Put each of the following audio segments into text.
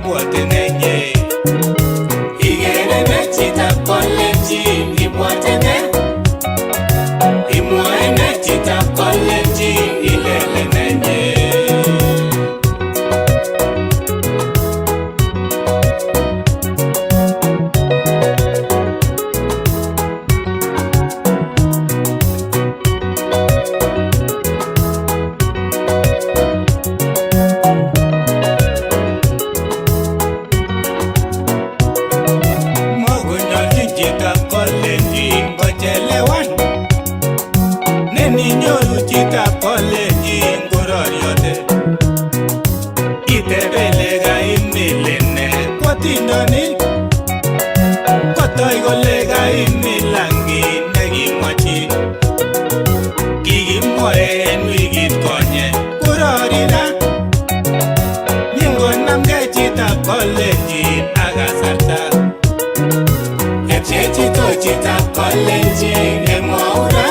ibwote nenye. Igere nee chitab kolenjin ibwote ne. Imwoe nee chitab kolenjin ilele nenye. Chitab kolenjin ngororiote. Itebelega imilene kotindonik. Kotoi kolega imilangin nekimwachi. Kikimwoe en wikit konye kurorira. Nyingonamgei chitab kolenjin ak kasarta. Epchechito chitab kolenjin emwaura.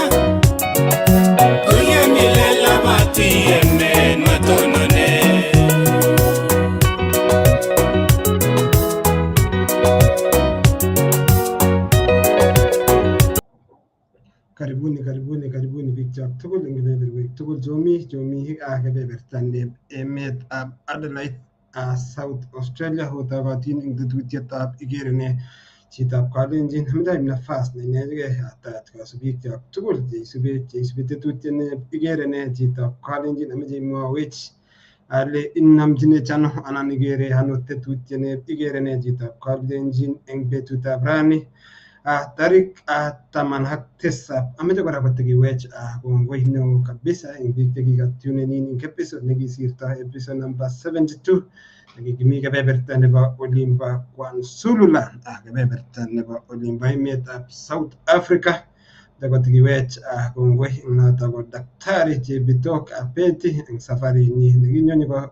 Karibuni Bitok tugul eng kebeberwek tugul jomi kebebertan emet ab Adelaide South Australia hotokotin eng tetutietab Igere Nee Chitab kolenjin ameche nafas neinegei atat kasubikyok tugul cheisubi tetutiet ne Igere Nee Chitab kolenjin ameche imwowech ale inamchinech ano anan igere ano tetutiet ne Igere Nee Chitab kolenjin eng betutab rani tarik 17 ameche kora kotekiwech kongoi neo kabisa eng biik chekikatunenin eng episode nekisirto episode number 72 nekikimi kebeberta nebo olimbo KwaZululand kebeberta nebo olimbo emetab South Africa takotekiwech kongoi noto ko daktari Bitok Beti eng safarinyi nekinyonyi ko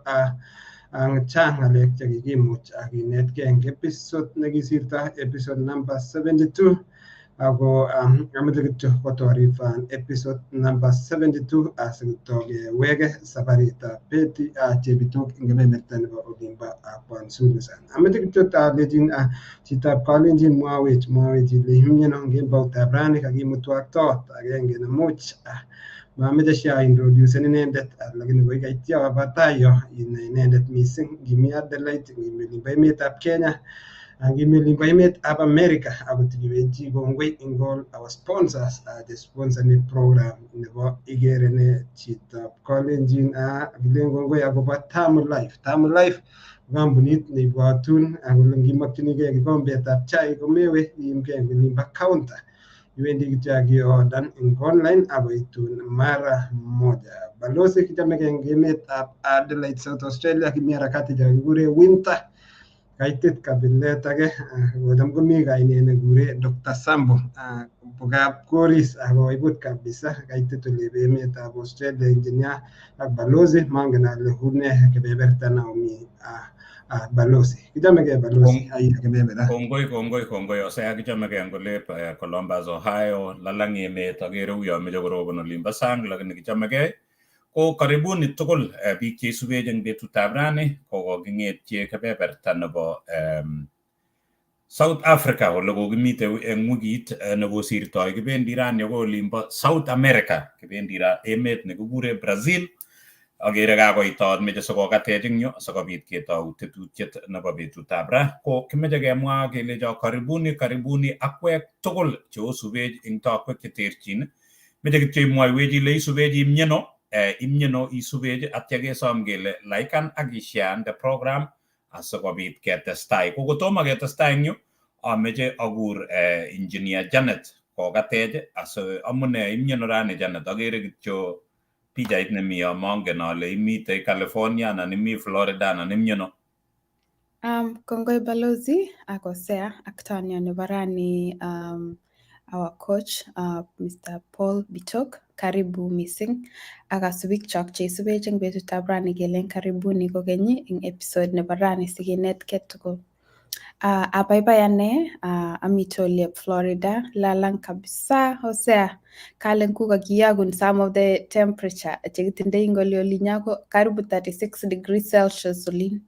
ang chang ngalek chekikimuch akinetkei eng episode nekisirto episode number 72 ako ameche kityo kotorifan episode number 72 asikotokeweke safaritab Beti Chebitok eng kebeberta nebo olimbo KwaZululand. Ameche kityo alechin chitab kolenjin mwawech ile imyeno kemboutab rani kakimutwa ak tot agenge nemuch mameche introducen inendet lakini koi kaityo batayo ine inendet mising ngimi Adelaide ngimi olimbo emetab Kenya ngimi olimbo emetab America akotikiwechi kongoi eng all our sponsors the sponsor ni program nebo Igere Nee Chitab kolenjin akilen kongoi akobo Tamu Life kampunit neibwatun kole ngimakchinigei kikombetab chai komewe iimgei eng olimbo counter iwendi kityo akiodan eng online akoitun mara moja. Balozi kichamegei eng emetab Adelaide South Australia kimi harakati chekikure winter kaitit kabilet age kocham komi kainet nekure Dr. Sambo bukab koris akoibut kabisa kaitit olep emetab Australia engineer ak balozi mangen ale une kebeberta naomi balozi kichamegei balozi ai kebebera kongoi osea kichamegei eng olep Columbus Ohio lalang emet agere uyo meche korobon olimbo sang lakini kichamegei ko karibuni tugul biik cheisubech eng betutab rani kokoking'etye kebeberta nebo South Africa ole kokimite eng wikit nekosirtoi kibendi rani ko olimbo South America kibendi emet nekikure Brazil agere kakoitot meche sikokatech eng yu sikobit ketou tetutiet nebo betutab ra ko kimeche kemwa kelecho karibuni akwek tugul cheosubech eng tokwek cheterchin meche kityo imwoiwech ile isubech imyeno isubech atya kesom kele likean ak ishare the program asikobit ketestai ko kotomo ketestai eng yu ameche akur engineer Janet kokatech amune imyeno rani Janet agere kityo pichait nemi amangen ale imite California anan imi Florida anan imyeno. Kongoi balozi akosea ak Tanya nebo rani our coach Mr. Paul Bitok karibu mising ak asubik chok cheisubech eng betutab rani kelen karibuni kokenyi eng episode nebo rani sikinetkei tugul. Abaibai ane amite olep Florida lalang kabisa osea kalen kukakiyagun some of the temperature chekitindoi eng olinya ko karibu 36 degrees Celsius olin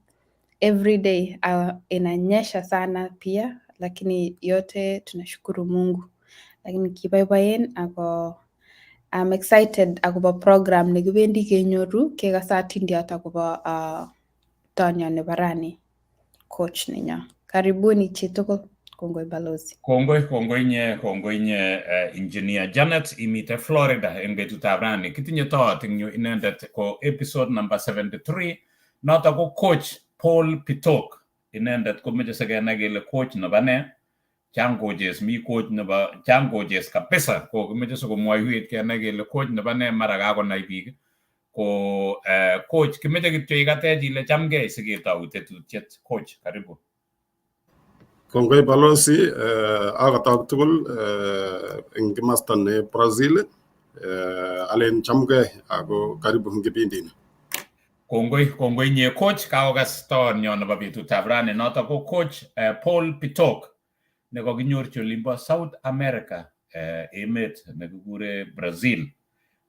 every day inanyesha sana pia, lakini yote tunashukuru Mungu. Lakini kiboiboen ako I'm excited akobo program nekibendi kenyoru kekase atindiot akobo Tanya nebo rani coach nenyo. Karibuni chitugul. Kongoi balozi. Kongoi nye engineer Janet imite Florida en betutab rani. Kitinye toot eng yu inendet ko episode number 73 noto ko coach Paul Bitok. Inendet komeche sikenai kele coach nebo ne. Chang coaches mi coach nebo chang coaches kabisa ko kimeche sikomwoiwech kenai kele coach nebo ne mara kakonai biik ko coach kimeche kityo ikatech ile chamgei siketou tetutiet. Coach, karibu. Kongoi balozi akatok tugul eng kimasta ne Brazil alen chamgei ako karibu eng kipindini. Kongoi nye coach kaokas toon nyo nebo betutab rani noto ko coach Paul Bitok ne kokinyorchi olimbo South America emet nekikure Brazil.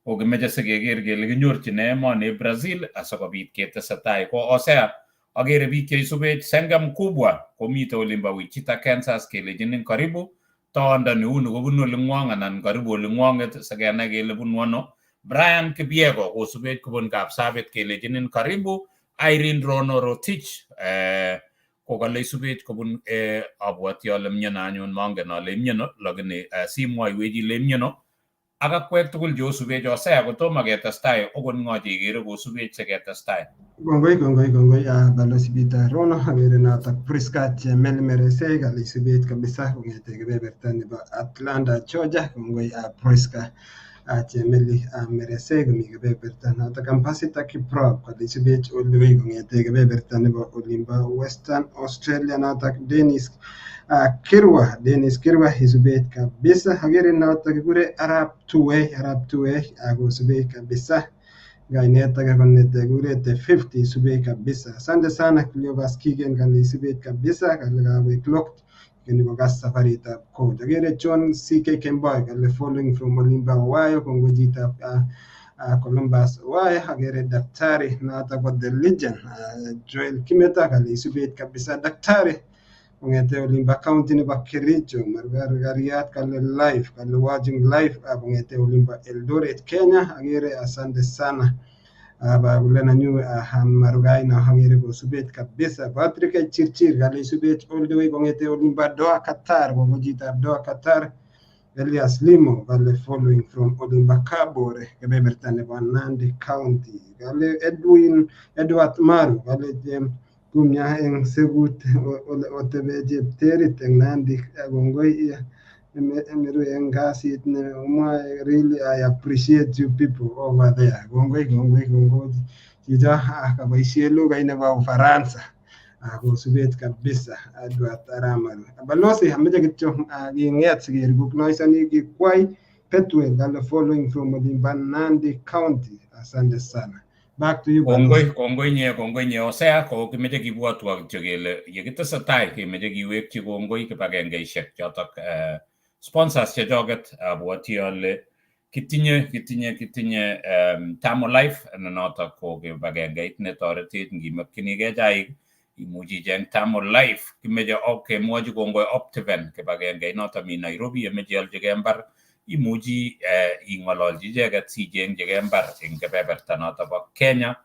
Ko kimeche sikeker kele kinyorchin emoni Brazil asikobit ketesetai ko osea agere biik cheisubech Sengam kubwa komite olimbo Wichita, Kansas kelejinin karibu toonda neuni kobunu olingwong anan karibu olingwonget sikenai kele bunu ano. Brian Kibiego kosubech kobun Kapsabet kelejinin karibu. Irene Rono Rotich kokale isubech kobun abwati ale mnyano anyun mongen ale mnyano lakini simwoiwech ile mnyano akakwek tugul chosubech osea kotomo ketestai okot ngo cheikere kosubech siketestai. Kongoi balozi Peter Rono agere notok Priska Chemelmeresei kalisubet kabisa kongete kebeberta nebo Atlanta, Georgia. Kongoi Priska Chemeli Meresei komi kebeberta notok Ambassador Kiprop kalisubet olwei kongete kebeberta nebo olimbo Western Australia notok Dennis Kirwa isubet kabisa. Agere notok kikure Arab Tuwei ako subet kabisa. Gainet age konete kure the 50 subet kabisa. Asante sana Cleopas Kigen kale subet kabisa kale kawe clocked kini kokas safaritab coach. Agere John CK Kemboy kale following from Olimba Ohio kongojitab Columbus Ohio. Agere daktari notok ko the legend Joel Kimeta kale subet kabisa. Daktari kongete Olimba County nebo Kericho Margariat kale live kale watching live kongete Olimba Eldoret Kenya. Agere asante sana kulena nyu Marugai na agere kosubet kabisa. Patrick Chirchir kale subet all the way kongete Olimba Doha Qatar kongojitab Doha Qatar. Elias Limo kale following from Olimba Kabore kebeberta nebo Nandi County. Kale Edward Maru kale kumya eng segut otebeje terit eng Nandi. Kongoi emiru eng kasit ne really I appreciate you people over there. Kongoi chito akaboisie lugha nebo Ufaransa akosubet kabisa Edward Aramaru. Balozi ameche kityo kinget sikerikognoisani kikwai Petwell kale following from Olimba Nandi County. Asante sana. Back to you. Kongoi nye osea ko kimeche kibwatwa kityo kele yekitesetai kemeche kiwekchi kongoi kibagengeisiek chotok sponsors chechoket abwati ale kitinye Tamo Life notok ko kibagengeit netoretech ngimokchinigei chaik imuchi icheng Tamo Life. Kimeche kemwochi kongoi Optiven kibagengeit notok mi Nairobi yemeche ialchigei mbar imuchi ing'ololchi icheket sichengchigei mbar eng kebeberta notok bo Kenya.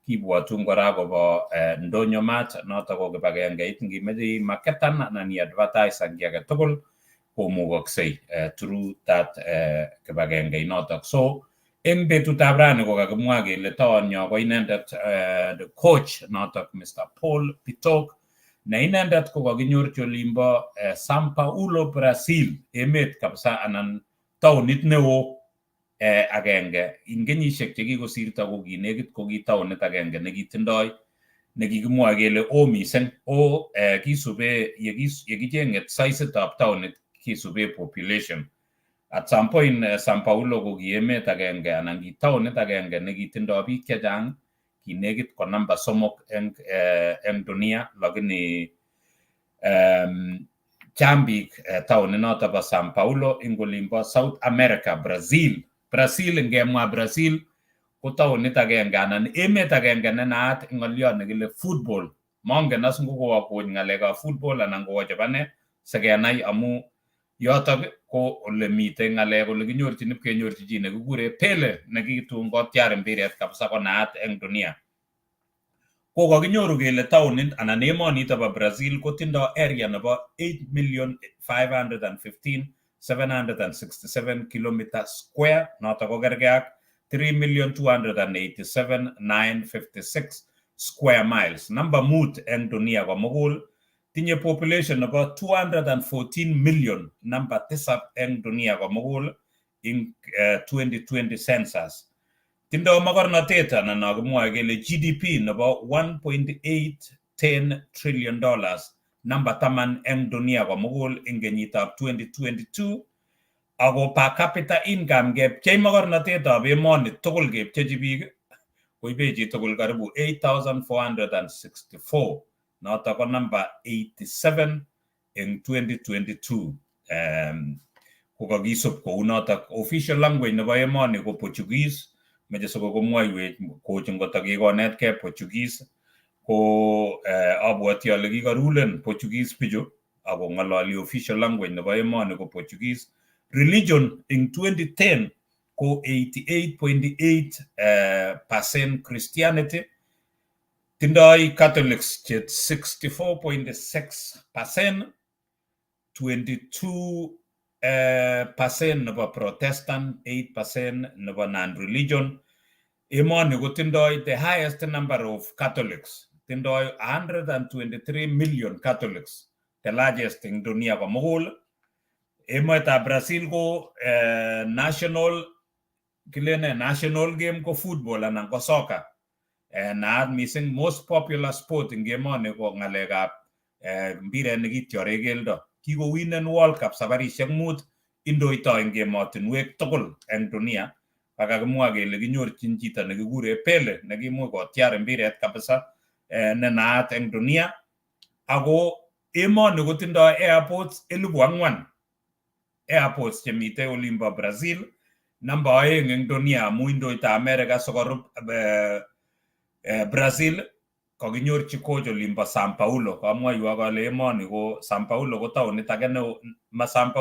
Kibwatun kora akobo ndonyo mat notok ko kibagengeit ngimeche imaketan anan iadvertisen kiy age tugul komukoksei through that kibagengeit notok. So eng betutab rani ko kakimwa kele toonyo ko inendet the coach notok Mr. Paul Bitok ne inendet ko kakinyorchi olimbo Sao Paulo, Brazil, emet kabisa anan taonit neo agenge ing kenyisiek chekikosirto ko kinekit ko ki taonit agenge nekitindoi nekikimwoe kele o mising o kisube yekicheng'et saizitab taonit kisube population. At some point Sao Paulo ko ki emet agenge anan ki taonit agenge nekitindoi biik chechang kinekit ko namba 3 eng dunia lakini chambik taonit noto bo Sao Paulo ing olimbo South America, Brazil ngemwa Brazil ko taonit agenge anan emet agenge ne naat ing ng'oliot nekile football mongen as ngokowa kony ngalekab football anan kowa chebane sikenai amu yotok ko ole mitei ngalek ole kinyorchin ipkenyorchi chi nekikure Pele nekitun kotiar mpiret kabisa konaat eng dunia. Ko kakinyoru kele taonit anan emonito bo Brazil kotindoi area nebo 8,515,767 kilometer square, notok ko kergei ak 3,287,956 square miles. Namba mut eng dunia komugul, tinye population nebo 214 million, namba 7 eng dunia komugul ing 2020 census. Tindoi makornatet anan nakimwoe kele GDP nebo 1.810 trillion dollars, namba 10 eng dunia komugul ing kenyitab 2022. Ako per capita income kepchei makornatetab emoni tugul kepchechi biik koibe chi tugul karibu 8,464, notok ko namba 87 eng 2022. Ko kakisub kou notok. Official language nebo emoni ko Portuguese. Meche siko komwoiwech coach ngotakikonetkei Portuguese ko abwoti ale kikarulen Portuguese bichu ako ngalali official language nebo emoni ko Portuguese. Religion in 2010 ko 88.8% Christianity. Tindoi Catholics che 64.6%, 22% nebo Protestant, 8% nebo non-religion. Emoni kotindoi the highest number of Catholics. Tindoi 123 million Catholics, the largest in dunia komugul. Emetab Brazil ko national game ko football anan ko soccer. Naat mising most popular sport ing emoni ko ngalekab mpiret nekityore keldo. Kikowinen World Cup sabarishek 5 indoito eng emotinwek tugul eng dunia. Kakakimwa kele kinyorchin chito nekikure Pele nekimuch kotiar mpiret kabisa nenaat eng dunia. Ako emoni kotindoi airports 4,000 airports chemite olimbo Brazil, namba 2 eng dunia amu indoito America sokorup Brazil. Kakinyorchi coach olimbo Sao Paulo. Kamwaiwa kale emoni ko Sao Paulo ko taonit age neo. Sao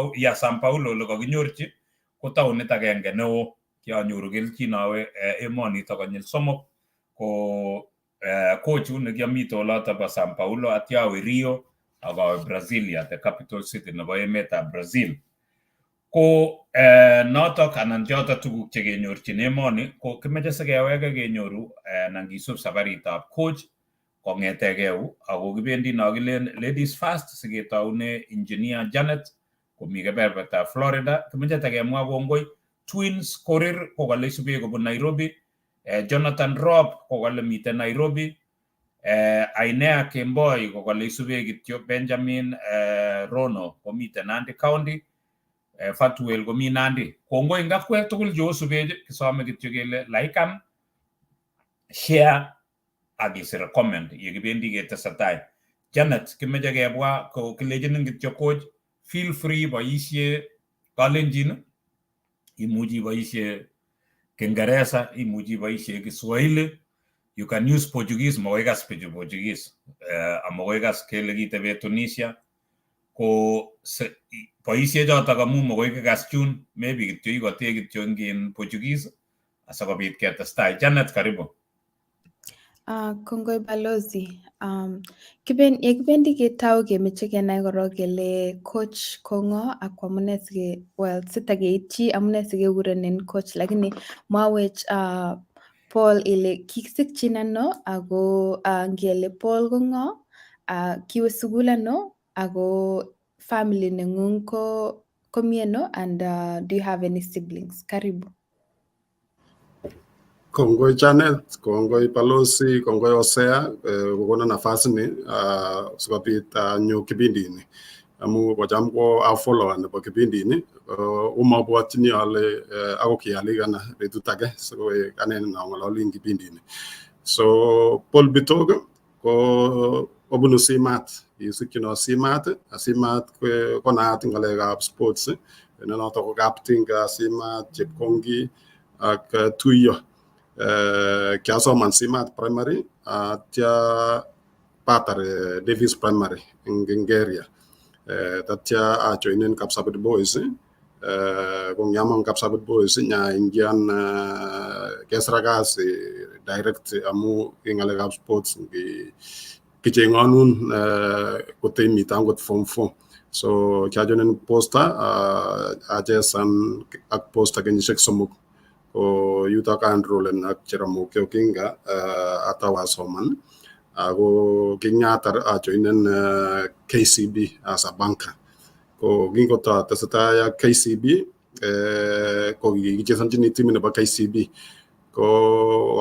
Paulo ole kakinyorchi ko taonit agenge neo. Kianyoru kelchin awe emonito konyil 3 ko coach nekiamite oloto bo Sao Paulo atya awe Rio akawe Brasilia, the capital city nebo emetab Brazil. Ko notok anan chotok tuguk chekenyorchin emoni ko kimeche sikeweke kenyoru anan kisub sabaritab coach kongetegei ako kibendi nokilen ladies first siketaune engineer Janet komi kebebertab Florida. Kimeche tekemwa kongoi Twins Korir ko kale isube kobun Nairobi, Jonathan Rob ko kale mite Nairobi, Ainea Kemboi ko kale isube kityo, Benjamin Rono ko mite Nandi County, Fatuel ko mi Nandi. Kongoi ngakwek tugul cheosube kisome kityo kele like share ak isir comment yekibendi ketesetai. Janet kimeche kebwa ko kilejinin kityo coach feel free boisie kalenjin, imuchi boisie Kiingereza, imuchi boisie Kiswahili, you can use Portuguese, makoi kas bichu Portuguese, amakoi kas kele kitebe Tunisia ko boisie chotok amu makoi kikas chun, maybe kityo ikote kityo ing Portuguese asikobit ketestai. Janet, karibu. Kongoi balozi. Yekibendi ketau kemeche kenai korok kele coach ko ngo ak amune sitakeitchi amune sikekurenen coach, lakini mwawech Paul ile kikisikchin ano ako ngele Paul ko ngo, kiwe sukul ano, ako family nengung ko mieno, and do you have any siblings? Karibu. Kongoi Janet, kongoi Balozi, kongoi Osea kokona nafasi ni sikobit nyo kipindi ni. Amu kocham ko follower nebo kipindi ni umabwatini ale ako kialikana betut age sikoi kanen nangololi kipindi ni. So Paul Bitok ko obunu simat, isikino simat ko naat ngalekab sports noto ko captain ka simat chepkongi ak tuyo. Kiasoman simat primary atya patar Davis Primary in Gingeria. Tatya joinin Kapsabit Boys. Kung yamang Kapsabit Boys nya Indian Kesragas direct amu ingalegab sports kijenganun kote mitangot form 4. So kajonin posta ajesan ak posta kenjek somuk o yuta kan rolen ak ceramo kyokinga atawa soman ago kinyatar ajoinen KCB as a banker ko gingo ta tasata KCB ko gijesan jini timin ba KCB ko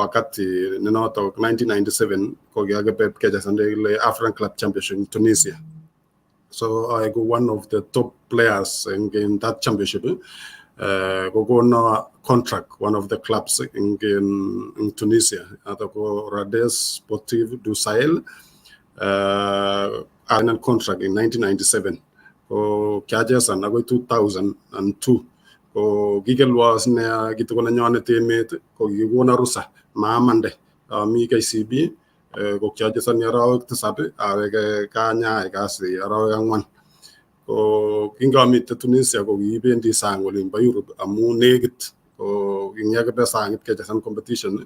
wakati nenoto 1997 ko giaga pep kejasan le African Club Championship in Tunisia. So I go one of the top players in that championship. Go on contract one of the clubs in Tunisia. Go Rades Sportif du Sahel. A contract in 1997. Go Kajas and go 2002. Go Gigel was near Gitona Nyane teammate. Go Yugona Rusa. Maamande. Mi KCB. Go Kajasan Yarao to Sabe, Kanya, Gasi, Arawan. Go Kinga to Tunisia, go even the sang in by Europe, a moon negate, go in Yagaba sang at Kajasan competition,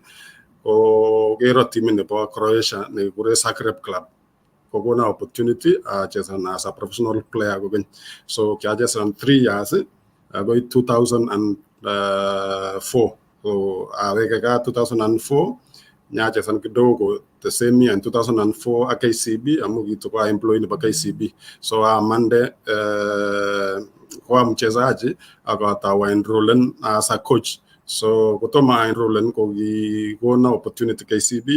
go Gera team in the Croatia, Negure Zagreb club. Go go na opportunity, just as a professional player. So Kajasan 3 years, go 2004. So Avega 2004. Nyaja san kidogo the same year in 2004 a KCB amugi to kwa employee ni KCB so Monday kwa mchezaji akatawa enrollen as a coach so kutoma enrollen ko gona opportunity KCB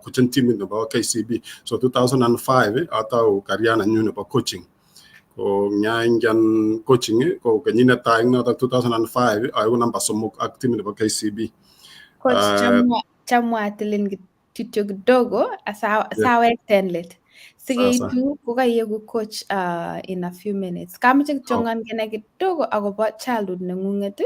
coaching team in about KCB so 2005 atau kariana nyune pa coaching ko nyanjan coaching ko kanyina taing na 2005 ay namba somok active in KCB Coach chamwa atilin kityo kidogo sawa extended. Sige itu kukayegu coach in a few minutes. Kamache kityongan kenai kidogo akobo childhood nengunget.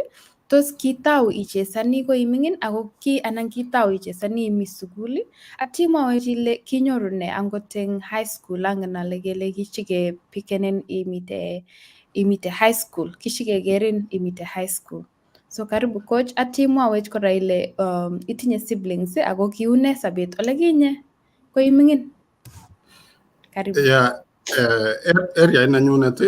Tos kitau ichesani ko imingin ako anan kitau ichesani imi sukuli ati mwawech ile kinyoru ne angot eng high school angen ale kele kichike pikenen imite high school kishikekerin imite high school. So karibu coach ati mwawech kora ile itinye siblings ako kiune sabet ole kinye ko imingin. Karibu. Yeah, area inanyunet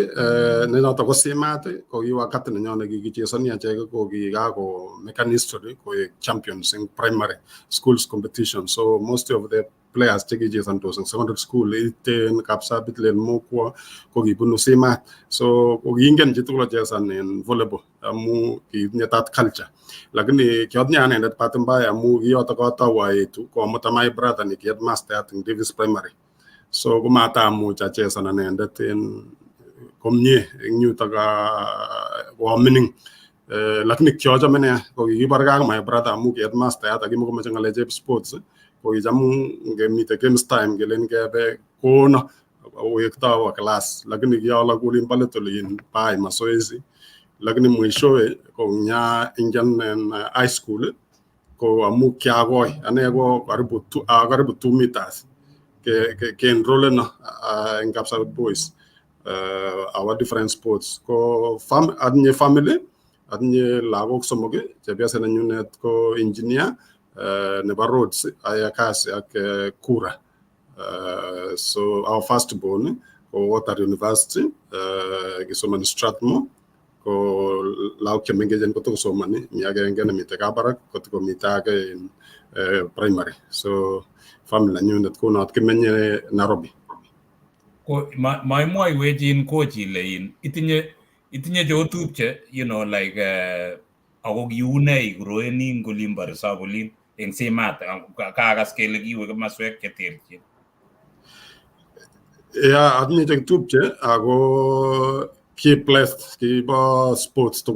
nenoto ko simat ko wakati nenyone kikichesania cheke ko kikako make history ko champions in primary schools competition. So most of the players chekichesantos in secondary school iten Kapsabit len mokwo ko kibunu simat. So ko kiingen chitugul chesan in volleyball amu kitinye that culture. Lakini kiotnya anendet bahati mbaya amu kiyoto kotawa yetu ko my brother ni kiat master at Davis Primary. So kumata mucha chesa na nendet in komnye nyutaga wa meaning lakini kyoja mene ko gibarga my brother amu kiat master at agimo ko machanga leje sports ko jamu ngemite games time gelen gebe kona wekta wa class lakini gyala kulim paletolin pai masoezi lakini mwishowe ko nya injan high school ko amu kyagoy anego karibu 2 meters ke enroll in Kapsabit Boys our different sports ko adnye family adnye lagok somoge jabiasa na nyunet ko engineer ne roads ayakas ak kura so our first born ko Water University gisoma Strathmore ko law kemengejen ko to somani miage ngene miteka barak ko to mitake in primary so family nyunet ko not kemenye Nairobi ko my weji in coach ile in itinye jo tupche you know like ako giune groeni ngolimbar sa golin eng semat ka skele giwe ka maswek keterchi ya adni jeng tupche ako keep blessed keep sports to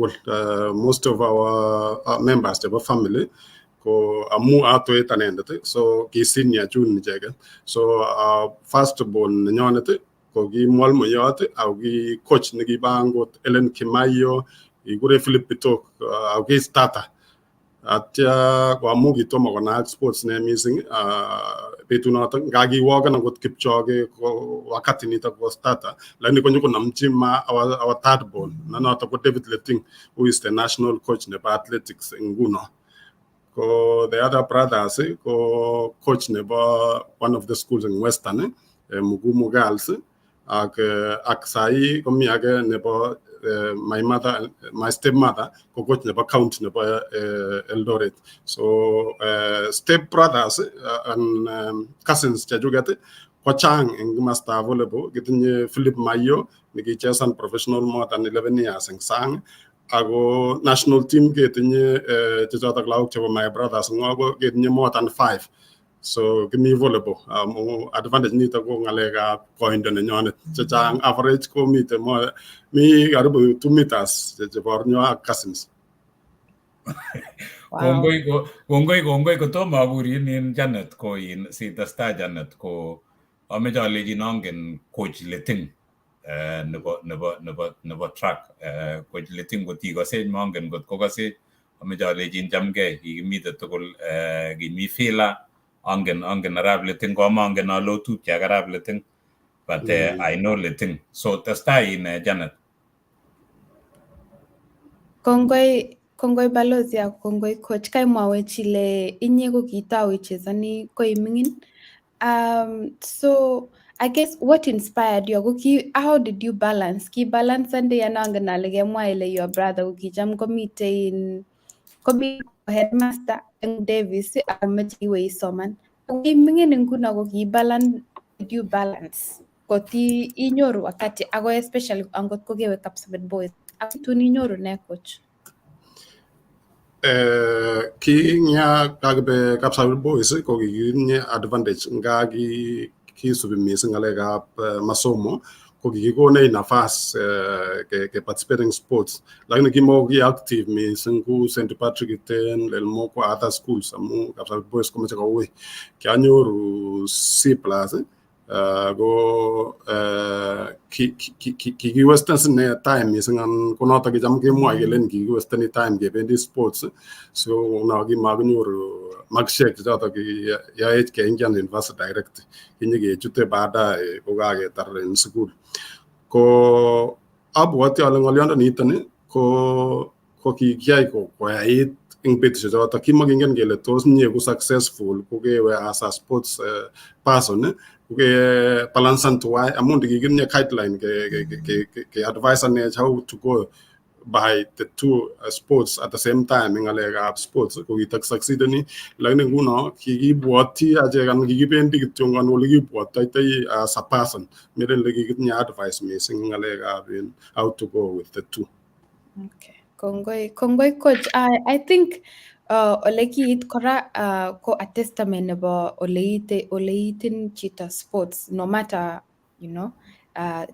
most of our members of our family ko amu ato etanendete so ki senior jun jega so first born nyonete ko gi mol mo yote au gi coach ni gi bangot Ellen Kimayo igure Bitok au gi starter atia ko amu gi tomo na sports ne missing betunoto ngagiwogan angot Kipchoge ko wakati nito ko starter lakini konyo ko namchima our third born nanoto ko David Letting, who is the national coach nebo athletics nguno. Ko the other brothers ko coach nebo one of the schools in Western Mugumu Girls ak sai ko mi age nebo my stepmother ko coach nebo county nebo Eldoret. So step brothers and cousins chajugate ko chang ing master volleyball gitinye Philip Mayo nikichesan professional more than 11 years ing sang ago national team getinye chechotok laok chebo my brothers ngogo getinye more than 5. So kimi volleyball advantage nito ko ngalega koindo nenyonet chechang average ko mi karibu 2 meters chebo nyo cousins. Kongoi kotomo aburin in Janet ko in sitasta Janet ko ameche alejin ongen coach Letting nebo track coach Letting kotikosech mongen kot kokosech ameche alejin chamgei kikimite tugul kimi Fila ongen Arap Letting ko mongen alo tupche ak Arap Letting but I know Letting. So testai in Janet. Kongoi balozi ak kongoi coach kaimwawech ile inye ko kitau ichezani ko imingin. So I guess what inspired you? How did you balance? Ki balance ande yanangen ale kemwa ile your brother ukicham komite headmaster eng Davis amache iwe isoman. Imingin nguno ko ki balance, did you balance? Koti inyoru wakati ako especially angot ko kewe Kapsabet Boys. Akitun inyoru ne coach? Ki nya kagbe Kapsabet Boys ko giginye advantage ngagi kisubi mising ngalega masomo ko gigone nafas ke participating sports lakini kimo gi active mising ku St. Patrick ten lelmo ko other schools amu Kapsabet Boys ko machaka we kanyoru C+ go ki western ne time mising an konoto ki jam ke mo agelen ki western time ke bendi sports so na gi magnyoru magshek jato ki ya ke Indian University direct kinye chute bada ko ga ke tar in school ko abwati ala ngolyondo nitani ko ki kyai ko ait ing bit jato ki magingen gele tos nye ku successful ko ke as a sports person ke balansan tuwai among the given guideline ke advice on how to go by the two sports at the same time in a sports ko itak succeed ni lagni guno ki buati aje kan ki bendi tungan woli buati tai as a person miren lagi given advice me sing how to go with the two. Okay, kongoi coach. I think oleki kora ko a testament nebo oleitin chita sports no matter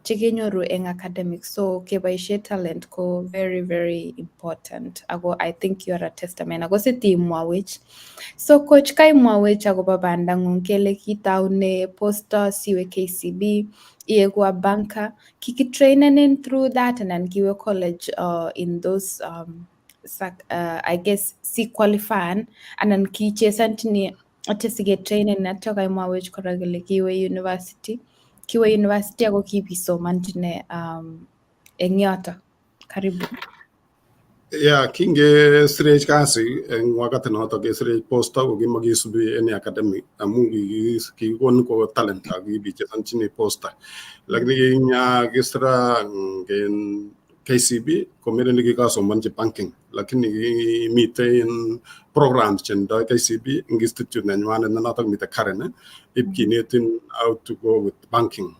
chekenyoru eng academics, so kebaishe talent ko very very important. Ago I think you are a testament. Ago siti mwawech. So coach kaimwawech agoba bandangung kele kitaune poster siwe KCB iegwa banker kikitrainen through that and then kiwe college in those I guess si qualify and then kichesan tini atesige training natoka imawech koragele kiwe university ako kibisoman tine eng yoto. Karibu. Yeah, kinge stage kasi en wakati noto ke stage posta ko gimagisubi any academic amu ki gon ko talent agi bi chini posta lakini nya gistra gen KCB ko meren ligi ka so manche banking lakini miten programs chen da KCB institute na nywane na nato mite karene ibkinetin how to go with banking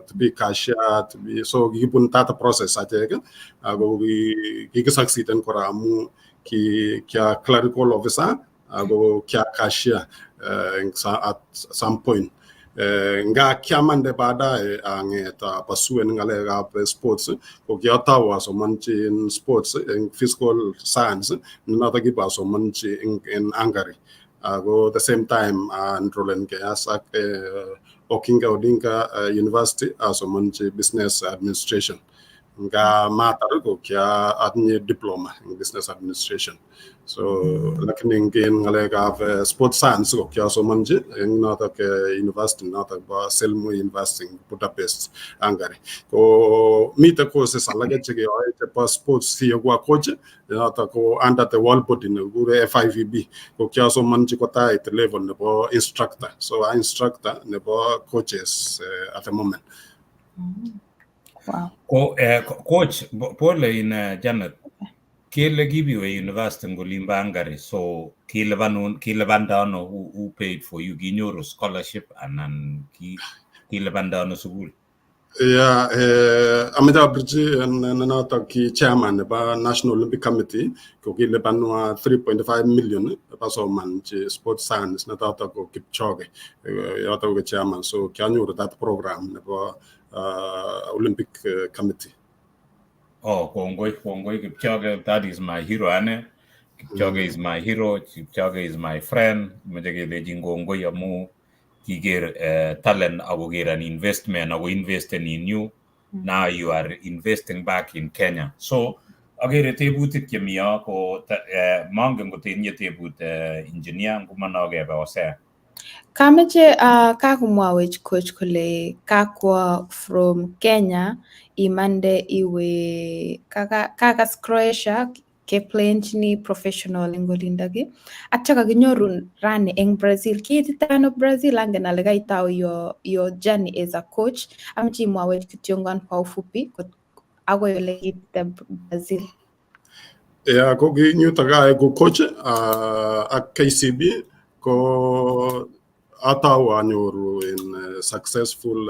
to be cashier to be so gipun tata process atega ago gi succeed en koramu ki kya clerical officer ago kya cashier at some point nga kiamande bada angeta pasuen ngalega sports ko gyata was manchi in sports in physical science nata giba so manchi in Hungary go the same time enrollen as Okinga Odinga University as manchi business administration nga matar ko kya adni diploma in business administration. So lakini ngin ngale ka sports science ko kya so manje in nata ke university nata ba Selmo University in Budapest Hungary. Ko mita ko se salaga chege ay pa sports si gwa coach nata ko under the wall body ne gure FIVB ko kya so manje ko ta at level ne bo instructor. So I instructor ne bo coaches at the moment. Wow. Coach, Paul in Janet, Kele give you a university in Golimba Hungary, so Kilevandano who paid for you, Ginyoro scholarship, and then Kilevandano school. Yeah, Amida Bridge and another key chairman ba National Olympic Committee, ko Kilebanwa 3.5 million paso man sports science na tata ko Kipchoge, yata ko chairman, so kyanyo that program ba Olympic Committee. Oh, Kongoi, Kipchoge, that is my hero, Anne. Kipchoge is my hero. Kipchoge is my friend. Mejage lejingongo yamu kiger talent ago an investment ago investing in you. Now you are investing back in Kenya. So agere tebut kemia ko mangen ko tenye tebut engineer ngumana ge ba ose. Kameche kakumwawech coach kole kakwa from Kenya imande iwe kakas Croatia keplenchini professional eng olindagi atya kakinyoru rani eng Brazil kiititano Brazil angen ale kaitau your journey as a coach ameche imwawech kityongan kwa ufupi agoi ole kiitite Brazil. Yeah, ko gi new taga ko coach at KCB ko atawa nyoru in successful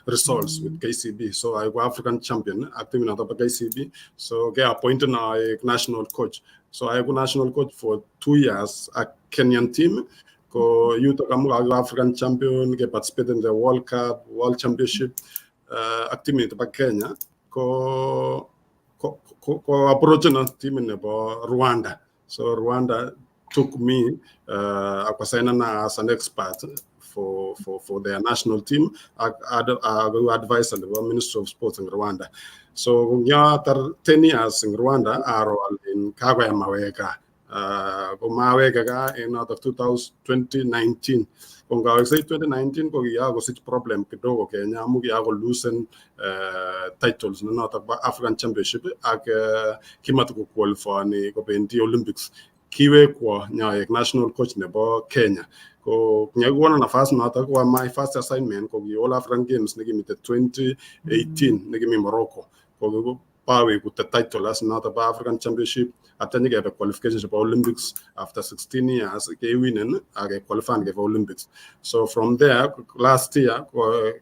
results with KCB. So I go African champion active in KCB. So get appointed now a national coach. So I go national coach for 2 years at Kenyan team. Ko you to African champion, get participated in the World Cup, World Championship, active in Kenya. Ko approach na team in Rwanda. So Rwanda took me as an expert for their national team. I advise the Minister of Sports in Rwanda. So 10 years in Rwanda, I role in Kagwe Maweka. Maweka in 2019. Kung say 2019 ko giyago such problem kidogo Kenya mu giyago loosen titles na not African Championship ak kimat ko qualify ni ko benti Olympics kiwe ko nya national coach ne bo Kenya ko nyagwana nafasi na ko my first assignment ko gi All African Games ne gimite 2018 ne gimi Morocco ko pawe with the title as not about African Championship atani get qualifications for Olympics after 16 years ke winning age qualifying for Olympics. So from there last year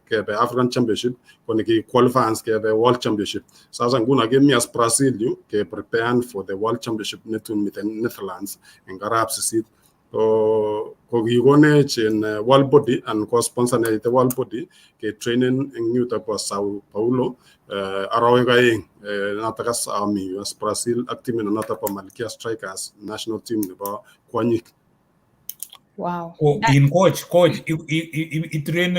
ke African Championship when ke qualifies ke World Championship. So as nguna give me as Brazil ke preparing for the World Championship netun with the Netherlands in Garabs seat ko gigone in World Body and co sponsor the World Body ke training in New York Sao Paulo Arawaga Natakas Army as Brazil active in another Malkia Strikers national team about Kwanyik. Wow. In coach, I train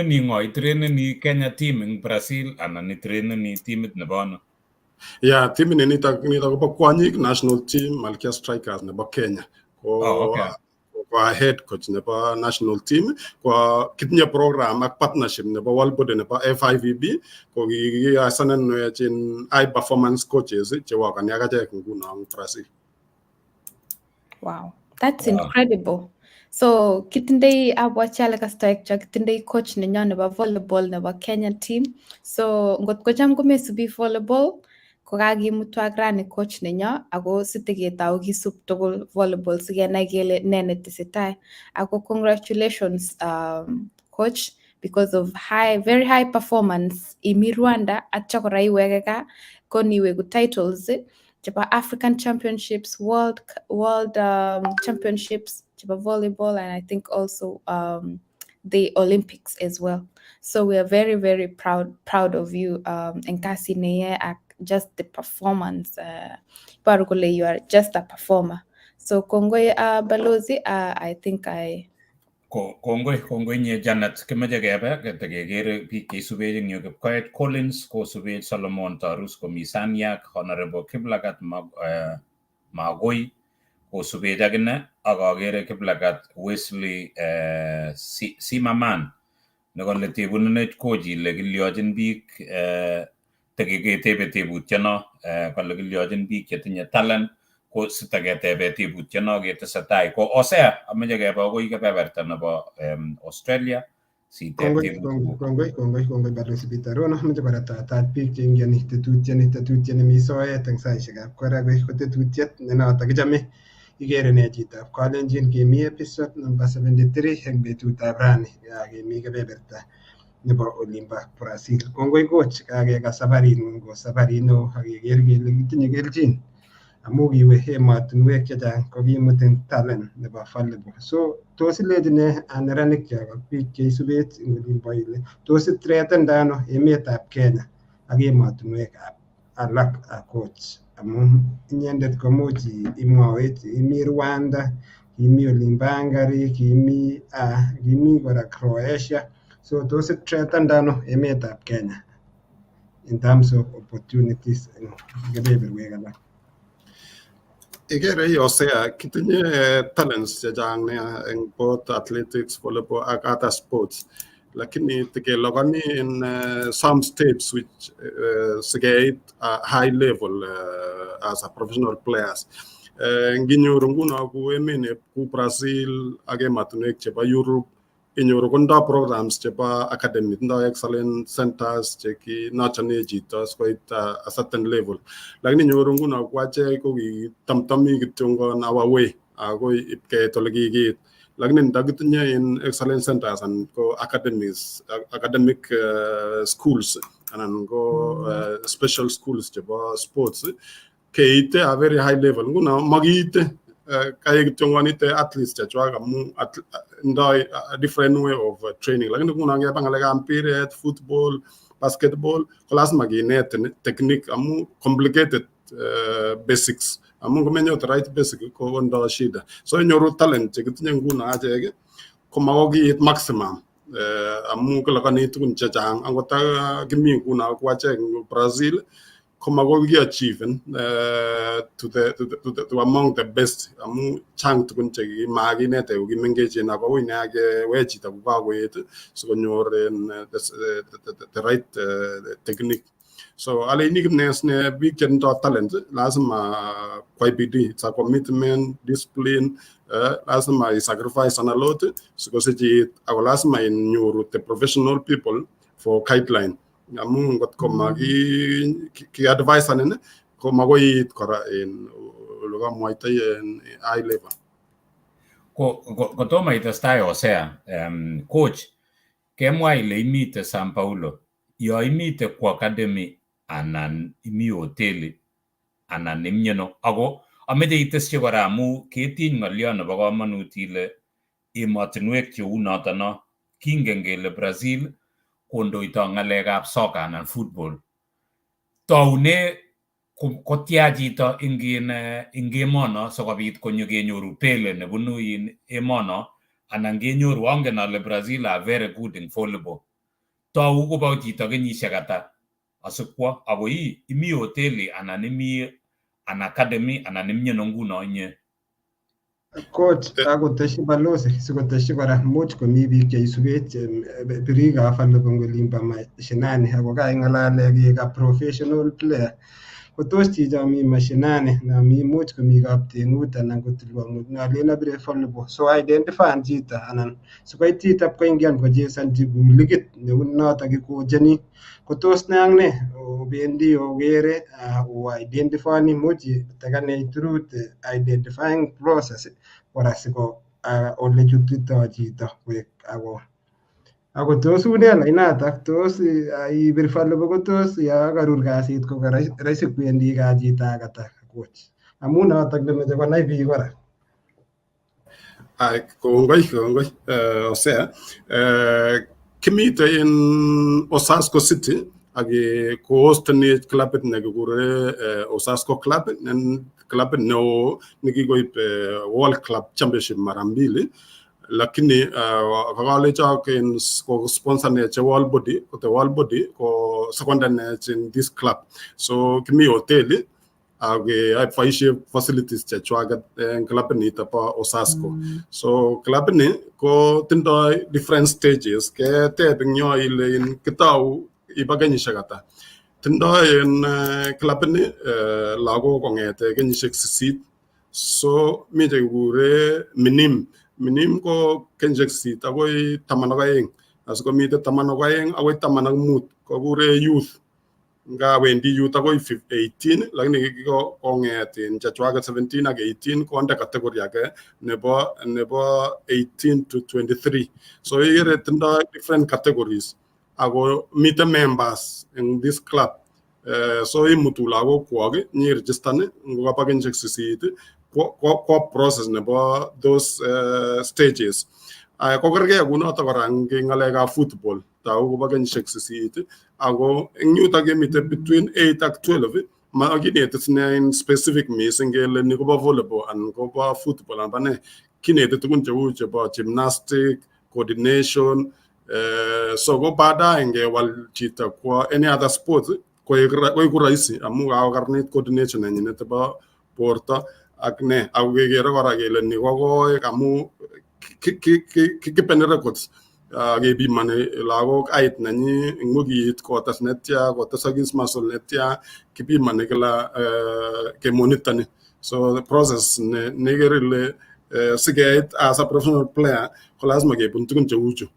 ni Kenya team in Brazil and I train ni team in Nebano. Yeah, team in Nita Kwanyik national team Malkia Strikers about Kenya. Okay. Kwa head coach neba national team kwa kitnya program ak partnership neba walbode neba FIVB ko gi asanan no chin high performance coaches che wa kan yaga je nguna ang Brazil. Wow, that's incredible. So kitindei abwachala ka strike cha kitindei coach ninyo nebo volleyball nebo Kenya team. So ngot ko cham komesubi volleyball ko kakimutwa rani coach nenyo ako sitiketau kisup tugul volleyball sikenai kele ne netesetai. Ako congratulations coach because of very high performance imi Rwanda atcha kora iweke ka koniweku titles chapa African Championships, World Championships, chapa volleyball, and I think also the Olympics as well. So we are very, very proud of you. Nkasi neye just the performance. Parukule, you are just a performer. So Kongoye Balozi, I think Kongoi nye Janet kimeche kebe ketekekere biik cheisubech eng yu Kipkoech Collins kosubech Solomon Tarus komi Saniak, Honorable Kiplagat Magoi kosubech akine ak akere Kiplagat Wesley Simaman nekole tebunenech kochile kilyochin biik tekeketebe tebutyono kole kilyochin biik chetinye talent ko sitaketebe tebutyono ketesetai ko Osea ameche kebe akoi kebeberta nebo Australia siteb tebut. Kongoi Balozi Peter Rono meche kora tatat biik cheingeni tetutiet mi soet eng saishekab kora ko tetutiet ne noto kichome Igere Nee Chitab kalenjin kemi episode number 73 eng betutab rani kemi kebeberta nebo olimbo Brazil. Kongoi coach kakekas safaring'ung ko safarit neo akeker kele kitinye kelchin amu kiwe emotinwek chechang kokimutin talent nebo volleyball. So tos ilechi ne neranik chok ak biik cheisubech eng olimbo ile tos ithreatende ano emetab Kenya ak emotinwek alak coach amu inyendet komuch imwawech imi Rwanda, kimi olimbo Hungary, kimi kora Croatia. So tos ithreatende ano emetab Kenya in terms of opportunities eng kebeberwek alak. Igere Osea kitinye talents chechang nia eng both athletics, volleyball ak other sports. Lakini tikelokoni in some states which sikeit high level as a professional players. Nginyoru nguno ku emet ku Brazil ak ematunwek chebo Europe inyoru kondo programs chebo academy, tindo excellent centers cheki nochone chito sikoit a certain level. Lakini nyoru nguno ku achek ko kitamtami kityongon our way akoi ipkeit ole kikiit. Lakini ndakitinye in excellent centers and ko academic schools anan ko special schools chebo sports keite a very high level. Nguno makiite kaya kityongonite athletes chechwak amu ndoi a different way of training. Lakini nguno ngeba ngalekab mpiret, football, basketball ko lazima kinet technique amu complicated basics. Amu komenyote right basic ko ndo shida. So inyoru talent chekitinye nguno achek ko makokiit maximum. Amu kolokoni tukun chechang angot kimi nguno ku achek Brazil ko makoki-achieve to among the best. Amu chang tukun chekimakinete kokimengechen ako ui nea kewe chito kokakoet sikonyor the right technique. So aleini kipnes ne biik chetindo talent lazima kwai bidii, it's a commitment, discipline, lazima sacrifice a lot sikosich ako lazima inyoru the professional people for guideline. Amu ngot ko ki advice anen ko makoi kora in lokamwaita in high level. Ko toma itestai Osea coach kemwa ile imite San Paulo yo imite ku academy anan imi hoteli anan imyeno ako ameche itesyi kora amu ketiny ng'olyo nebo komonut ile emotinwek cheu notono kingen kele Brazil kondoito ng'alekab soccer anan football. Taune kotya chito ing emono sikobit konyo kenyoru Pele nebunu emono anan kenyoru angen ale Brazil are very good in volleyball. Tau kobo chito kenyisiek ata asikwo ako imi hoteli anan imi an academy anan imyeno nguno inye. Coach akoteshi Balozi sikoteshi kora much komi biik cheisubech birikab volleyball olimbo mashinani ako kaing'alale biikab professional player. Ko tos chicho mi mashinani nami much komi kapteng'ut anan ko tilwang'ut nalen abire volleyball so identify chito anan sikoit chito koingian kochesonchi kou ligit neu noto kikocheni ko tos ne ak ne obendi okere o identifying much takane through the identifying process kora siko ole chutito chito koek ako tos une lainatak tos ibir volleyball ko tos ya karur kasit ko rahisi kwendi kaa chito akata coach amu notok nemeche konai biik kora. Kongoi Osea kimite in Osasco City ak ko-hostenech clubit nekikure Osasco Club clubit neo nekikoib World Club Championship mara mbili lakini kakale chaken ko sponsor ne che wall body ko second in this club. So kimi hotel I facilities che chwaga club ni tapa Osasco. So club ni ko tindo different stages ke te binyo ile in kitau ibagani shagata. Tindo in club ni lago ko ngete ganyi shek so mi je gure minim ko kenjek sit agoy tamanogaeng asko mi te tamanogaeng agoy tamanag mut ko gure youth nga wendi youth agoy 18 lakini ko ongetin chachwaga 17 ag 18 ko anda category age nebo 18 to 23 so here tenda different categories ago meet the members in this club so imutula go kwage ni register ne ngo pa kenjek sit ko process nebo those stages ko gerge guno ta barang ngalega football ta go bagan shexit ago nyuta game between 8 and 12 ma agine it's in specific missing gele ni ko volleyball and ko football and bane kine te tukun che ba gymnastic coordination so go bada nge wal chita ko any other sports ko raisi amu ga garnet coordination ni ne ba porta akne awegera wara gele ni gogo kamu ki pen records ge bi mane lago ait nani ngugi ko tasnetia ko tasagis masolnetia ki bi mane kala ke monitane so the process ne gerele sigate as a professional player kolas mage buntukun chewuchu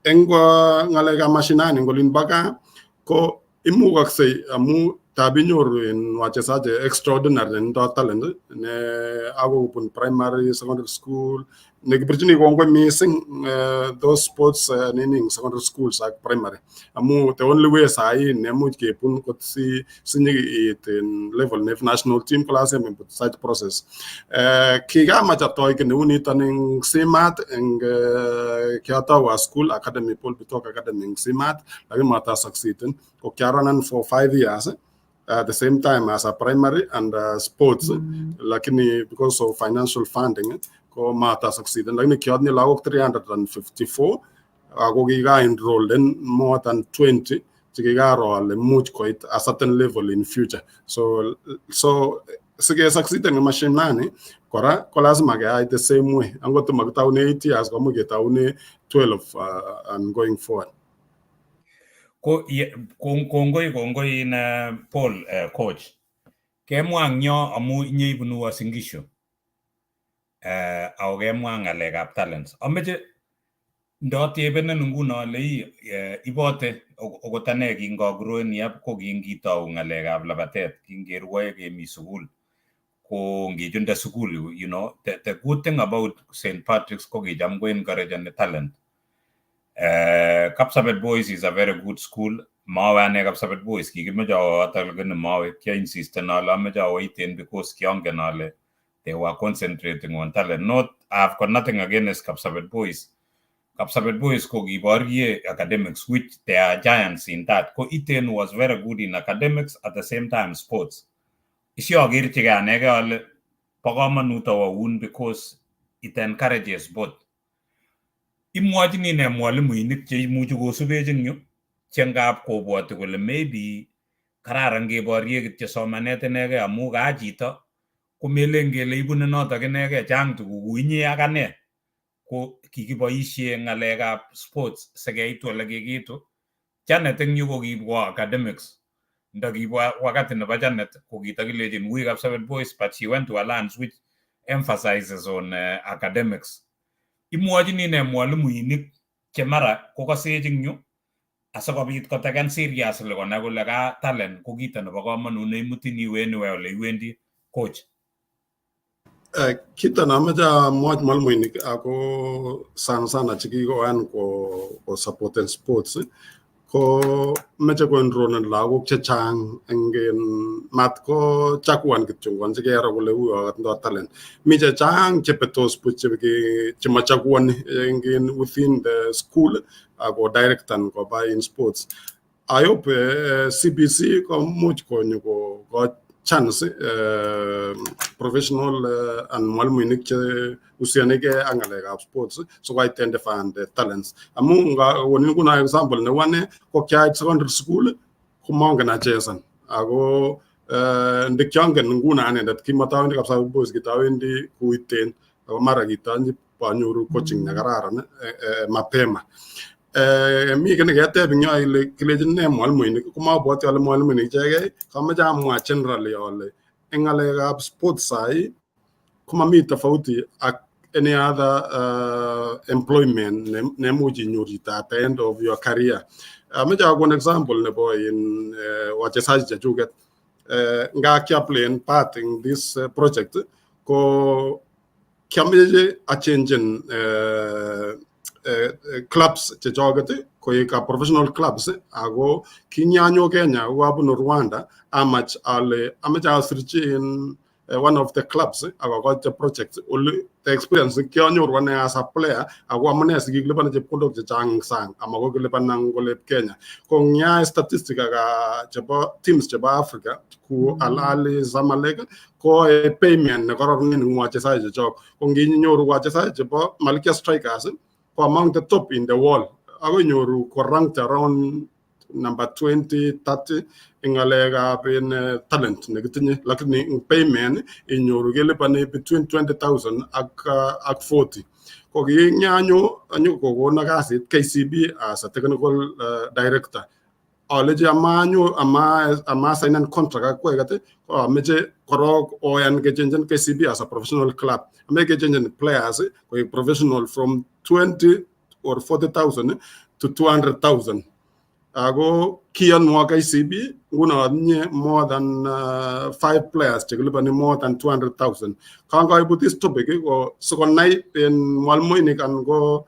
engwa ngalega mashinani ngolin baka ko imu wakse amu tabinyor in wachesaje extraordinary and talent ne ago pun primary secondary school ne birjini go missing those sports in secondary schools like primary amu the only way sai ne mu ke pun ko si it in level national team class and put such process kiga macha toy ke ne uni taning simat and kiata wa school academy Paul Bitok academy simat lagi mata succeeding ko kiaranan for 5 years at the same time as a primary and sports lakini because of financial funding ko mata succeed and lakini kiadni lawok 354 ago giga enrolled in more than 20 tigiga role much quite a certain level in future so sige succeed in machine nani kora lazima ga the same way angoto magtaune 8 years ko mugetaune 12 and going forward kongoi na Paul coach kemwang nyo amu nyibunu wasingisho au kemwang ngalekab talents ameche ndotebenen nguno le ibote okotane kingogroen yap ko kingitou ngalekab labatet kingerwoe kemi sukul ko ngichunde sukul you know the good thing about St. Patrick's ko kicham ko encourage the talent Kapsabet Boys is a very good school. Mawane Kapsabet Boys, kikimeja atalgan mawe kia insist na la meja waiting because kiangenale they were concentrating on talent. Not I've got nothing against Kapsabet Boys. Kapsabet Boys ko gibarye academics, which they are giants in that. Ko Iten was very good in academics at the same time sports. Isio agirtiga nega ale pagamanuta wa un because it encourages both. Imwachini ne mwalimu inik che imuchi kosubechin yu chengap kobwoti kole maybe kararan keborye kityo somanet inege amu ka chito komelen kele ibune notok inege chang tuguk ku inye ak ane ko kikiboisie ngalekab sports sikeitu ole kikitu Janet eng yu ko kibwa academics ndakibwa wakati nebo Janet ko kitakilejin ui Kapsabet Boys but she went to Alliance which emphasizes on academics imwachini ne mwalimuinik che mara kokasechin yu asakobit kotaken serious le konai kole ka talent ko kito nebo komonut neimutin iwe ole iwendi coach kita namaja mwalimuinik ako sana chikikoan ko support and sports ko meche ko enroll lagok chechang engen mat ko chakwan kityo kwanza kera kole huyo ndo talent mi chechang chepetos puche ke chakwan engen within the school ako director ko by in sports I hope CBC ko much ko chance professional and mwalimuinik che usianike ak ngalekab sports so I identify the talents amu woni kuna example ne wane ko kyait secondary school kumongen achesan ako ndikyangen nguna anendet kimatawendi kabisa boys kitawendi kuiten ako mara kitanyi panyoru coaching ne kararan mapema mi kene keteb nyo ile kilejin ne mwalimuinik kumabwoti ale mwalimuinik ichegei kamache amwa generally ale eng ngalekab sports sai kumami tofauti ak any other employment ne much inyoru chito at the end of your career. Amache akon example nebo in wachezaji chechuket nga kiaplain part in this project ko kiameche a change clubs chechoket koek professional clubs ako kinyanyo Kenya wabunu Rwanda amache asirchi in one of the clubs akakoche project the experience kyanyoru ane as a player ako amune sikikilipan chepkondok chechang sang amako kilipan nang kolep Kenya ko nya statistic aka chebo teams chebo Africa ku Al Ahly Zamalek ko payment ne kororon ning wachezaji chechok ko nginyoru wachezaji chebo Malkia Strikers ko among the top in the world ako nyoru ko ranked around number 20 30 ingalega in talent negitinye lakini payment inyoru gelipane between 20,000 ak 40 ko ginyanyo anyo ko gona kasit KCB as a technical director oleje amanyo ama sign an contract ko egate ko ameje korok oyan gechenjen KCB as a professional club ame gechenjen players ko professional from 20 or 40,000 to 200,000 ago kian mo KCB nguna nye more than 5 players chekilipani more than 200,000 kanga ibu this topic ko sokonai in mwalmoinik an go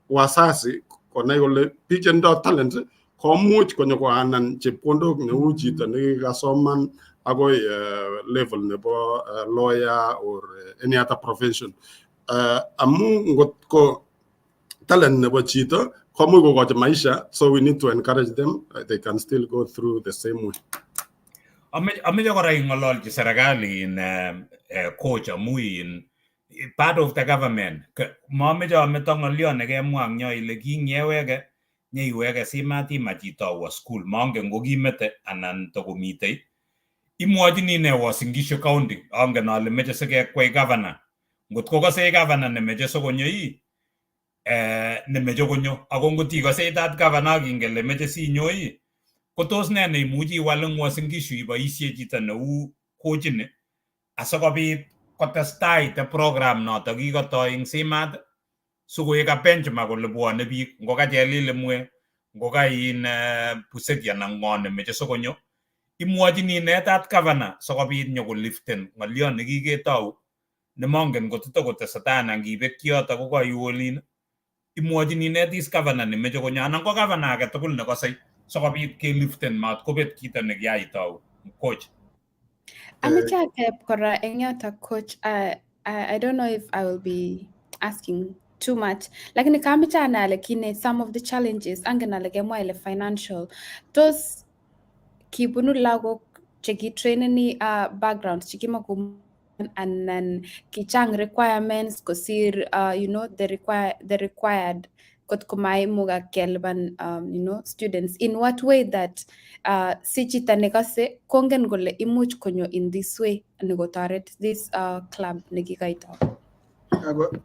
wasasi konai ole pichendo talent ko much konyo ko anan chepkondok ne uchito ne kasoman agoi level nebo lawyer or any other profession amu ngot ko talent nebo chito komu ko goje maisha so we need to encourage them they can still go through the same way ameje kora ingololji serikali in coach amu in part of the government mameje ametongolio ne kemwa nyo ile kinyewege nyeiwege simati machito wa school monge ngokimete anan tokomitei imwojini ne Wasingishu County angen ale meje sikekwai governor ngotko kase governor ne meje sokonyoi nemeche konyo ako ngoti kaseitat governor kingele meche sinyoi kotos ne neimuchi iwal eng Wasingishu iboisie chito neu coachini asikobit kotestai the program noto kikotoi eng simat sikoek a benchmark kole bwone biik ngoka Chelile mwe ngoka in Busegi anan ng'o nemeche sikonyo imwojini inetat governor sikobit nyokoliften ng'olion nekiketou nemongen kotito kotesetai anan kibek kiyoto ko kaiwolin imwojini inetis governor nemeche konyo anan ko governor age tugul nekosei sikobit keliften mat kobet kito nekiyaitou coach. Ameche ateb kora eng yoto coach I don't know if I will be asking too much lakini kameche anai ale kine some of the challenges angen ale kemwa ile financial tos kibunu lagok chekitraineni backgrounds chekimako and kichang requirements kosir the required kot komaimuga keliban students in what way that si chito nekase kongen kole imuch konyo in this way nikotoret this club nekikaito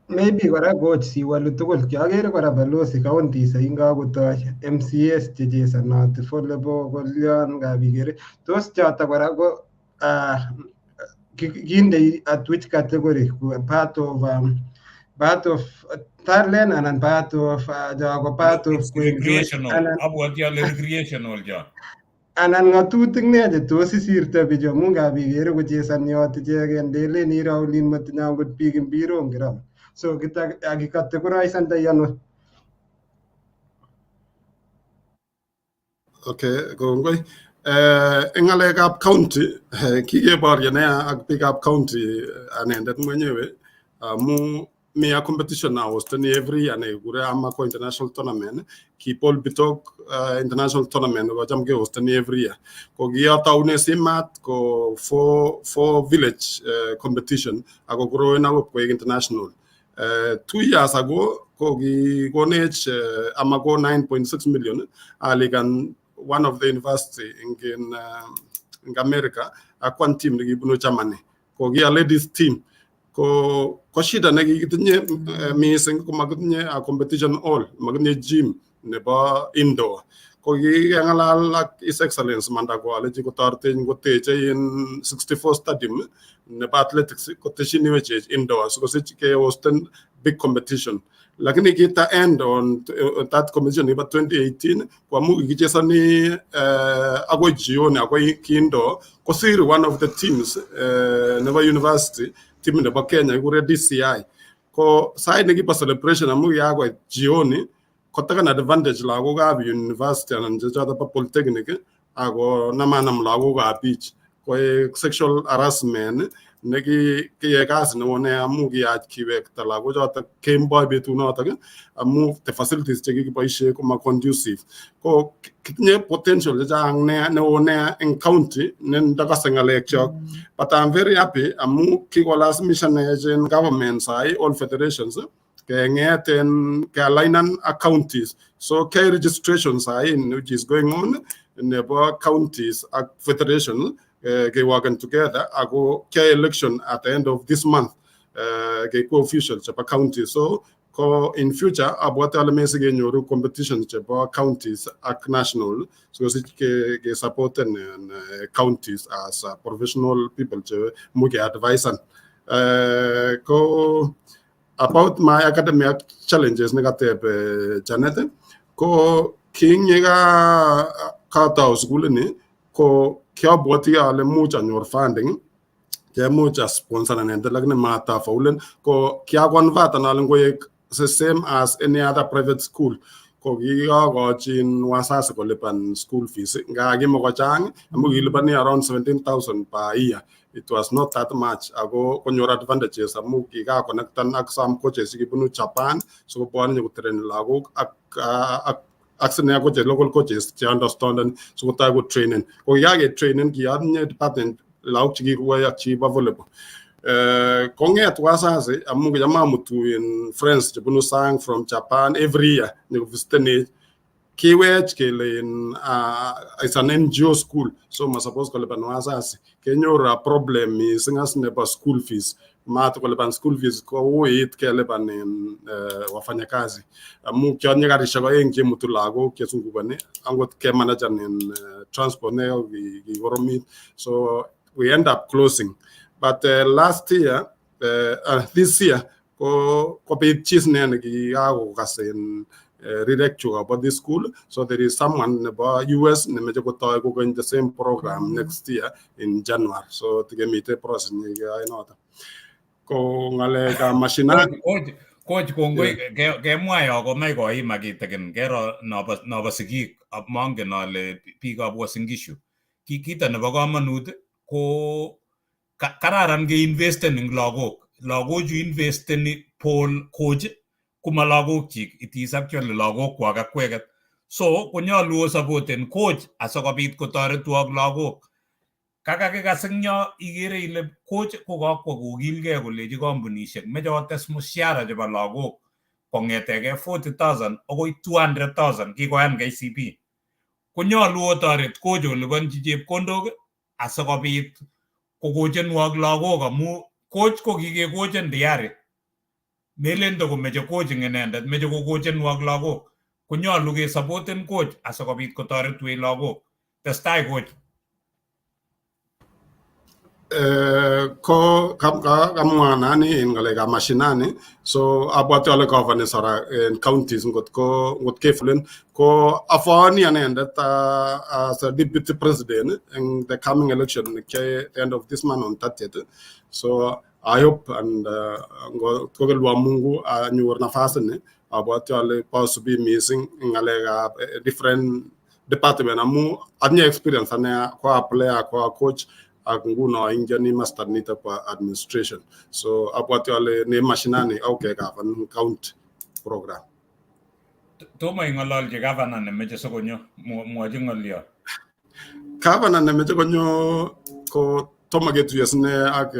maybe kora coach siwalu tugul kiagere kora balozi counties ingakotoi MCS chechesonoti volleyball kolyon kabikere tos choto kora ko kinde at which category part of talent and part of recreational recreational job anan ngatutik ne che tos isirte bicho munga bigere kochesani yot ichegen delen iraulin matinya ngot big mbiro ngira so kita categorize and yano okay kongoi ngalekab county kikeborye ne ak bikab county anendet mwenyewe amu me a competition now was every year ne gure AMACCO international tournament ki Paul Bitok international tournament go jam ge host every year ko gia taune simat ko for village competition ago grow na go international 2 years ago ko gi gonech AMACCO 9.6 million aligan one of the university in America a one team gi buno chamane ko gi a ladies team ko shida nagi gitinye missing ko magnye a competition all magnye gym ne ba indoor ko gi ngala is excellence manda ko ale ko tarte ko teche in 64 stadium ne ba athletics ko teche ni weche indoor so ke was big competition lakini kita end on that competition in 2018 kwa mu gichesa ni ago jioni ago kindo ko siri one of the teams Neva University team ne ba Kenya igure DCI ko side ne gipa celebration amu ya go jioni ko taka na advantage la go ga university and jaja da polytechnic ago namanam la go ga beach ko sexual harassment negi ke gas no ne amu gi at kiwek ta la go jata came boy betu no ta amu the facilities che gi pa ishe ko ma conducive ko kitne potential ja ang ne in county ne daga sangale chok but I'm very happy amu ki ko last mission agent governments all federations ke ngeten ke alignan counties so ke registrations which is going on in the counties federation working together. I go election at the end of this month. Co-official Chapa county. So in future, about elements again your competition Chapa counties at national. So it support and counties as professional people to muke advice and about my academic challenges negative Janet ko king yega kata school ni ko kia boti ale mucha nyor funding kia mucha sponsor and lagne mata faulen ko kia convert na lengo the same as any other private school ko giga go chin wasas ko lepan school fees ga gi mo ko chang amu gi lepan around 17,000 per year. It was not that much ago on your advantages amu gi ga connect ak some coaches gi bunu Japan so ko ni ko train lago actually local coaches to understand and so what I would training or get training ki adnya department lauk chi ruwa chi ba volleyball konge atwasa amu jama mutu in France jabunu sang from Japan every year ne visit kiwech kele in it's an NGO school so ma suppose ko le banwasa kenyo problem is singas ne ba school fees mat ko leban school fees ko wait ke leban wafanya kazi amu kyanya garisha ko enke mutulago ke sungubane angot ke manager in transport ne gi goromi so we end up closing but last year this year ko be chisne gi ago kasen redirect about this school so there is someone about US ne meje ko taw ko in the same program next year in January so to get me the process ni ga inota ko ngale ka machina coach kongoi ke mwayo ko mai ko imagitegen kero no basigi among le pick up was ingishu kita nebo kamanut ko kararan ge invest in lagok ju invest in Paul coach kuma lagok chik it is actually lagok kwa kakweket so konyalu supporten coach asokobit kotoret wak lagok kakakikasingyo igere ile coach ko kakwo kokilgei kolechi kampunishek meche otes mushara chebo lagok kongetege 40,000 akoi 200,000 kikoyan KCB konyalu otoret coach olipanchi chepkondok asokobit kokochenwok lagok amu coach ko kikekochen diari melendo komeche coaching inendet meche kokochenwok lagok konyalu kesuporten coach asokobit kotoretwech lagok testai coach ko kamwana ni in ngale ga mashinani so about all governance are in counties ngot kefulen ko afani anenda as a deputy president in the coming election at the end of this month on 30th so I hope and ko gelwa mungu anyu nafasi ni about all possibly missing ngale ga different department amu adnya experience ane ko player ko coach ak nguno ingeni master nito pa administration. So abwati ale ne mashinani au ke gavan count program. Tomo ing'ololchi gavana nemeche sikonyo mwochi ng'olyo. Gavana nemeche konyo ko tomo ketuiye sine ak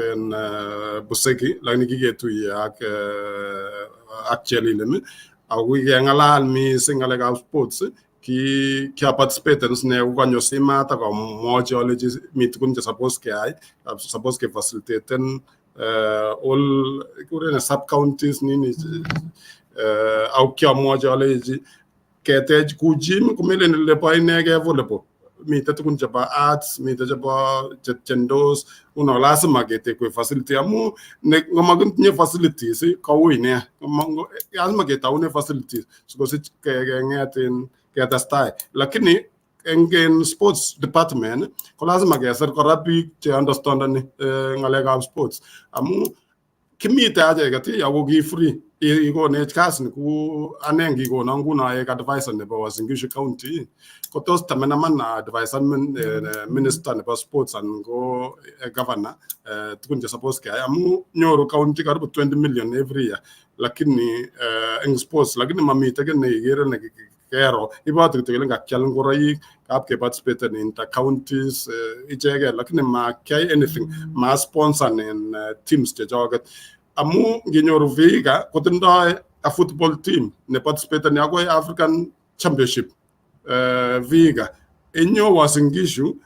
Buseki lakini kiketuiye ak Chelilem ako kikeng'alal mising ng'alekab sports kia participate sine kukanyo simat akomwochi alechi mi tukun che suppose keyai suppose ke facilitaten all kurene sub counties nini au kiamwochi alechi ketech ku gym kumelen lepo inege volleyball mite tukun chebo arts mite chebo chetyendos uno lazima ketekwe facility amu ngomakitinye facilities koui nea lazima ketaune facilities sikosich keng'etin ketestai lakini en sports department ko lazima kesir kora biik che understandani ng'alekab sports amu kimite acheket ako ki free ikonech kasi ku ane ngikono nguno aek advisor nebo Uasin Gishu County ko tos tamenaman advisor minister nebo sports and go governor tukun che suppose keyai amu nyoru county karibu 20 million every year lakini eng sports lakini mamite kit neikere nekero ibwati kityo kele kakial ngoroik kap ke participate in inter counties icheket lakini makyai anything ma sponsor in teams chechoket amu nginyoru Vihiga kotindoi a football team ne participate ni akoi African Championship Vihiga inyo Uasin Gishu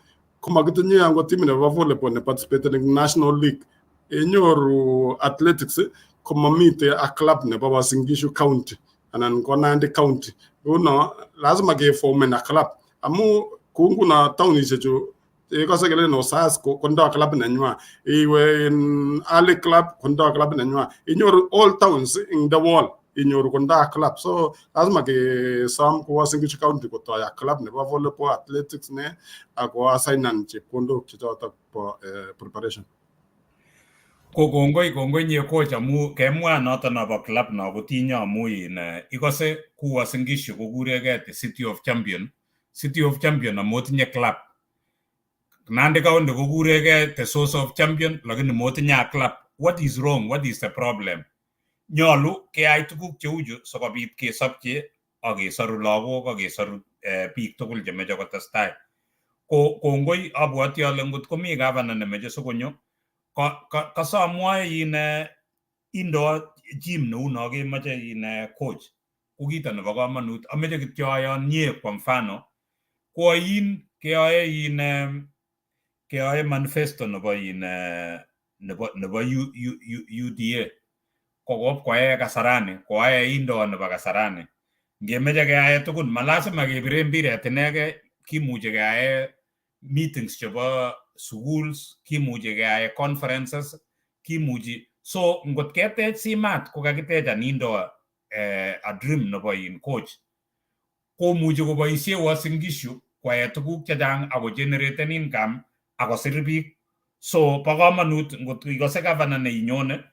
komakitinye ango team nebo volleyball ne participate in National League inyoru athletics komamite a club nebo Uasin Gishu County anan ko Nandi County uno lazima ke formen a club amu kunguna townishek chu ikose kele no sas kondo club nenywa iwe in early club kondo club nenywa inyoru all towns in the world inyoru kondo club so lazima ke sam ko Uasin Gishu County ko toya club nebo volleyball athletics ne ako assignan chepkondok chechotok po preparation. Ko kongoi nye coach amu kemwa noto nebo club no kotinyo amu ikose ku Uasin Gishu kokurege the City of Champion amu tinye club. Nandi County kokurege the Source of Champion lakini motinye club. What is wrong? What is the problem? Nyolu keyai tuguk cheu chu sikobit kesopche ak kesoru lagok ak kesoru biik tugul chemeche kotestai. Kongoi abwoti ale ngot komi gavana nemeche sikonyo kasomwoe indo gym neu no kemoche coach ko kito nebo komonut ameche kityo ayonye kwa mfano koin keyoe manifesto nebo UDA kokop koyae kasarani koyae indo nebo kasarani ngemeche keyae tugul malasima kebire mbiret inege kimuche keyae meetings chebo schools kimuche keyae conferences kimuche so ngot ketech simat ko kakitech anindo a dream nebo coach komuche koboisie Uasin Gishu kwae tuguk chechang ako generate income ako sir biik so bo komonut ngot ikose gavana neinyone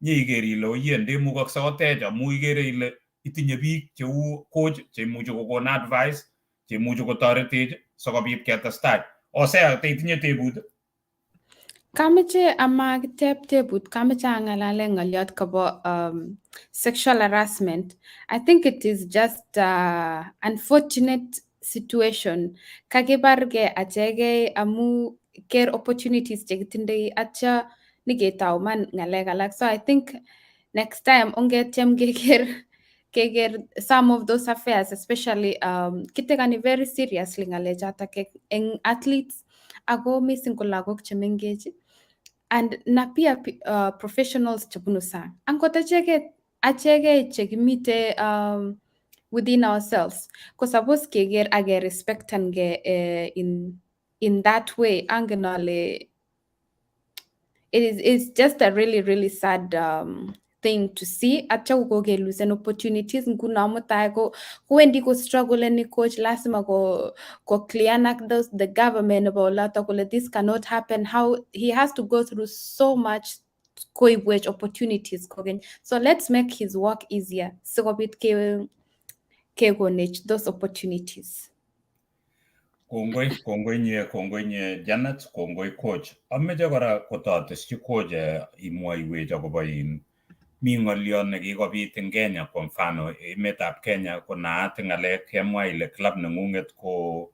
nyiiker ile oyie ndemukokse kotech amu ikere ile itinye biik cheu coach cheimuche kokon advice cheimuche kotoretech sikobit ketestai. Osea itinye tebut? Kameche ama kiteb tebut kameche ang'alale ng'olyot kobo sexual harassment. I think it is just unfortunate situation. Kakibarge achegei amu ker opportunities chekitindoi atya niketau man ng'alek alak. So I think next time ongetiem keker some of those affairs especially kitekani very seriously ng'alechotok eng athletes ako missing ko lagok chemengech and na pia professionals chebunu sang angot achegei chekimite within ourselves ko suppose keker ake respectan ge in that way angen ale it's just a really really sad thing to see atya koke lose opportunities nguno mutai ko wendi ko struggle ni coach lazima ko clear nak the government nebo oloto kole this cannot happen how he has to go through so much koibwech opportunities kokeny so let's make his work easier sikobit kekonech those opportunities. kongoi nye Janet, kongoi coach. Ameche kora kotateschi coach imwoiwech akobo mi ng'oliot nekikobit eng Kenya, kwa mfano emetab Kenya ko naat ng'alek kemwa ile club neng'ung'et ko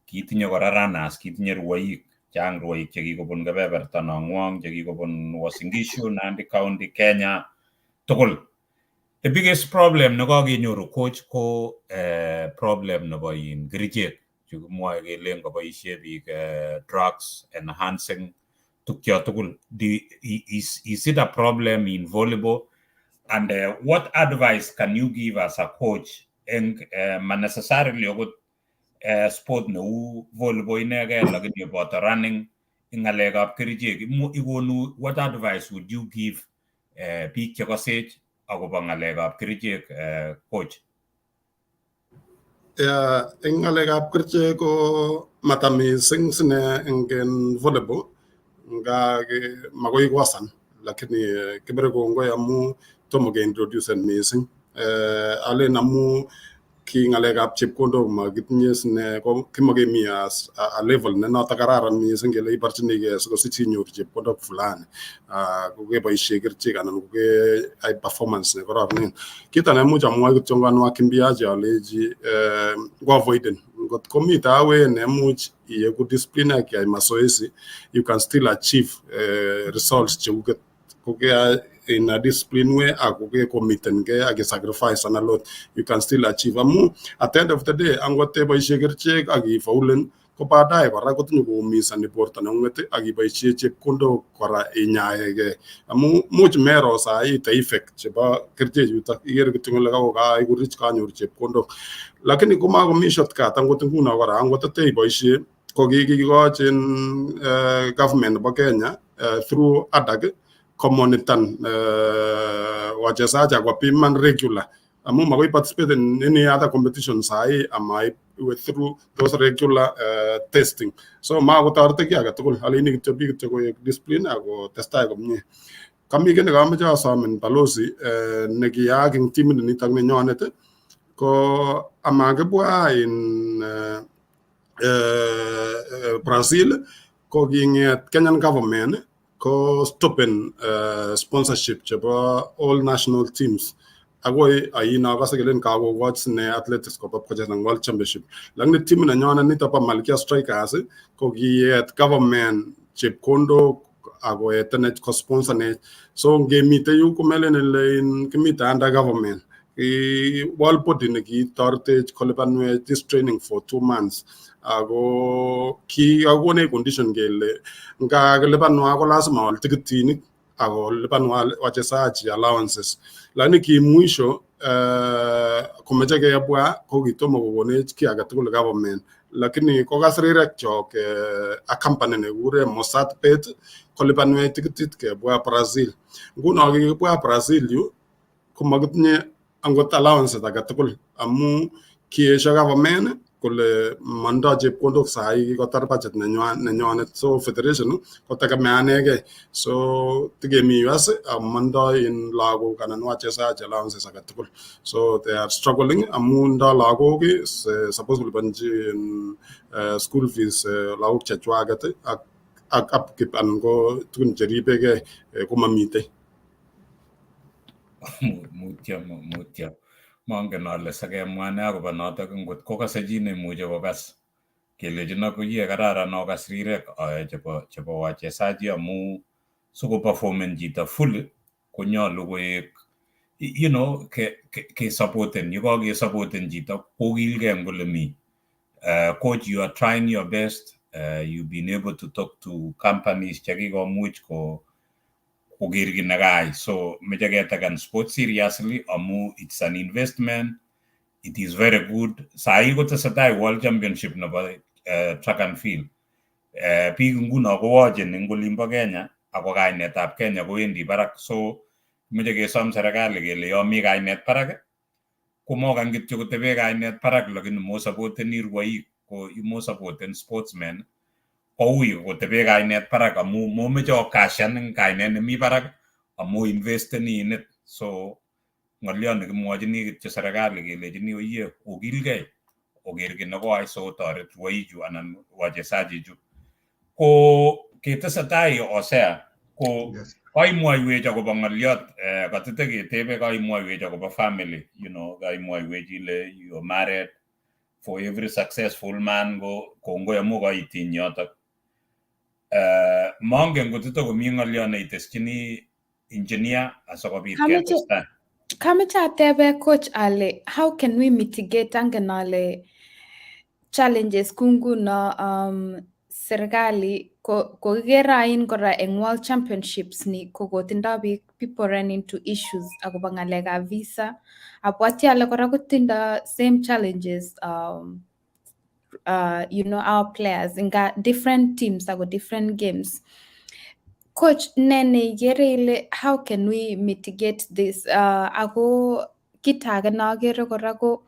kitinye kora runners, kitinye rwoik, chang rwoik chekikobun kebeberta nong'wong, chekikobun Uasin Gishu, Nandi County, Kenya tugul. The biggest problem nekakenyoru coach ko problem nebo kerichek chekimwoe kele ngoboisie biik drugs enhancing tukyo tugul. Is it a problem in volleyball? And what advice can you give as a coach eng ma necessarily okot sport neu volleyball inege lakini boto running ing ngalekab kerichek igonu, what advice would you give biik chekosech akobo ngalekab kerichek coach? Eng ngalekab kerichek ko mata mising sine eng volleyball nga makoi kosan, lakini kibere kongoi amu tomo ke-introduce mising. Alen amu ki ngalekab chepkondok makitinye sine ko kimakemi a level ne noto kararan mising kele iborchinigei sikosich inyoru chepkondok fulani kokeboisie kerichek anan koke performance ne kororon. Kito nemuch amwoi kityo wakimbiaji aleji go avoiden. Ngot komite awe nemuch iyeku discipline ak iyai mazoezi, you can still achieve results chekuket koke in a discipline way akoke committen ge ak sacrifice and a lot, you can still achieve. Amu at the end of the day angot boisie kerichek ak ifaulen ko baadaye kora kotinye koumisani borto neng'ung'et ak iboisie chepkondok kora inyaege. Amu much mero sai the effect chebo kerichek chutok, ikere kityo kole kaiku rich kanyor chepkondok, lakini komakomi shortcut. Angot nguno kora angot iboisie ko kikikochin government nebo Kenya through ADAG komonitan wachezaji akwapiman regular, amu makoi participate in any other competition sai ama through those regular testing. So makotoreti ki age tugul, alini kityo biik kityo koek discipline ako testai komie. Kami kit nekameche asomin balozi nekiyaak eng timit nitok nenyonet ko amakibwa in Brazil ko king'et Kenyan government ko stopen sponsorship chebo all national teams agoi aina akase kelen kakokoch sine athletics koba kocheza world championship, lakini timu nenyonet nito bo Malkia Strikers ko kiet government chepkondok ako etenech ko sponsornech. So ngemite yu komelen ile kimite under government world body nekitoretech kolipanwech this training for 2 months ako kakone condition kele ngakilipanwa ko lazima wal tikitinik ako lipanwa wachezaji allowances, lakini ki mwisho komeche kebwa ko kitomo kokonech ki age tugul government, lakini kokas rirek chok a company nekure Mossad Bet kolipanwech tikitit kebwa Brazil. Nguno kikibwa Brazil yu komakitinye angot allowances age tugul amu kiesho government kole mando chepkondok sai kikotar budget nenyonet, so federation kotegemeanegei. So tikemi US mando in lagok anan wachezaji allowances age tugul, so they are struggling amu ndo lagok suppose kolipanji school fees lagok chechwaget ak upkeep anan ko tugun cheribegei komamite. Mutyo mongen ale sakemwane akobo notok, ngot kokase chi nemuche kokas kelejin akoyie kararan okas rirek chebo wachezaji amu sikoperformen chito fully konyolu koek kesapoten, yekakesapoten chito kokilgei eng ole mi. Coach, you are trying your best. You've been able to talk to companies chekikomuch koker ki nekai. So meche keteken sport seriously amu it's an investment. It is very good. Sai kotesetai world championship nebo track and field. Biik nguno kowachen eng olimbo Kenya ako kainetab Kenya kowendi barak. So meche kesom serikali kele yo mi kainet barak komokan kityo kotebe kainet barak, lakini mosupporteni rwoik, ko mosupporten sportsmen koui kotebe kainet barak amu momeche okashan eng kainet nemi barak amu investeni in it. So ng'oliot nekimwochini kityo serikali kelechini oyie okilgei oker ki nekoai sokotoret waichu anan wachezaji chu ko ketesetai osea ko kaimwoiwech akobo ng'oliot katite ketebe kaimwoiwech akobo family kaimwoiwech ile you're married for every successful man ko kongoi amu kaitiny yotok mongen kotito komi ng'oliot neiteschini engineer asikobit ketestai. Kameche atebe coach ale how can we mitigate angen ale challenges kunguno serikali kokikerain kora eng World Championships ni kokotindoi biik people run into issues akobo ng'alekab visa. Abwati ale kora kotindo same challenges our players in different teams ako different games. Coach, ne igere ile how can we mitigate this? Ako kit age nagere kora ko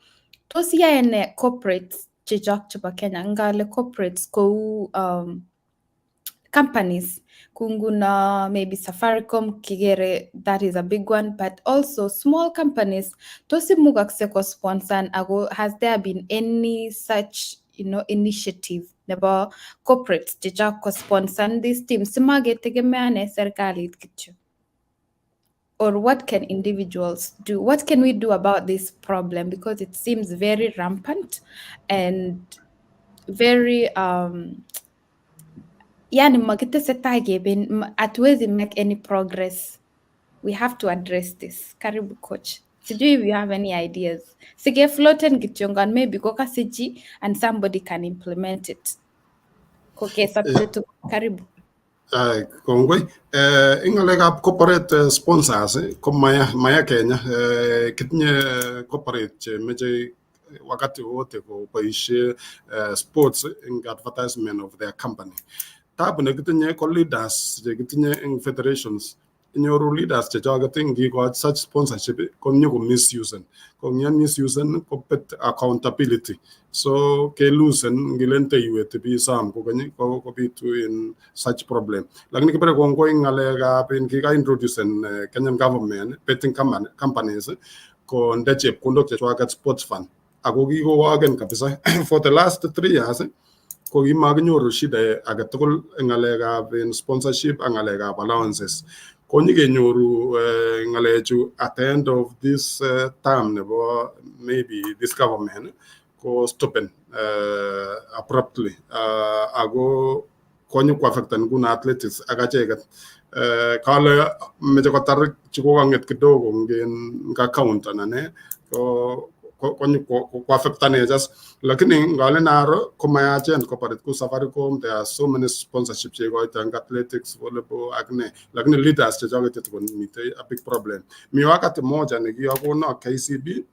tos yae ne corporates chechok chebo Kenya ngale corporates kou companies kunguna maybe Safaricom kigere that is a big one, but also small companies tos imugakse ko sponsor ako has there been any such initiative nebo corporates chechok ko sponsor this team simagetegemeane serikalit kityo? Or what can individuals do? What can we do about this problem? Because it seems very rampant and very yani makitesetai keben hatuwezi make any progress. We have to address this. Karibu coach. Sijui if you have any ideas. Sige floaten kityongan maybe kokasiji and somebody can implement it. Sapletu karibu. Kongoi. Ingalekab corporate sponsors ko maya Kenya kitinye corporate chemeche wakati wote koboishe sports in advertisement of their company. Tabu nekitinye ko leaders chekitinye in federations. Inyoru leaders chechoket ngikoch such sponsorship ko nyo ko misuse. Ko nyan misuse ko pet accountability. So ke loosen ngilente iwet bi sam ko bitu in such problem. Lakini kipere kongoi ngalega pin kika introduce Kenyan government betting companies ko ndeche kundok chechoket sports fund. Ako kiko wagen kabisa for the last 3 years ko kimakinyoru shida agetugul ngalegab sponsorship ngalegab allowances. Ko nyikenyoru ngalechu at the end of this term nebo maybe this government ko stoppen abruptly ako konyo ko affectan kuna athletics akacheket kale meje kotar chikokanget kidogo ngen account anane ko affectane just lakini ngale naro komayachen corporate ku Safaricom. There are so many sponsorships chegoita athletics, volleyball agne lakini leaders chejoget ko mite a big problem. Mi wakati moja nikiyakono KCB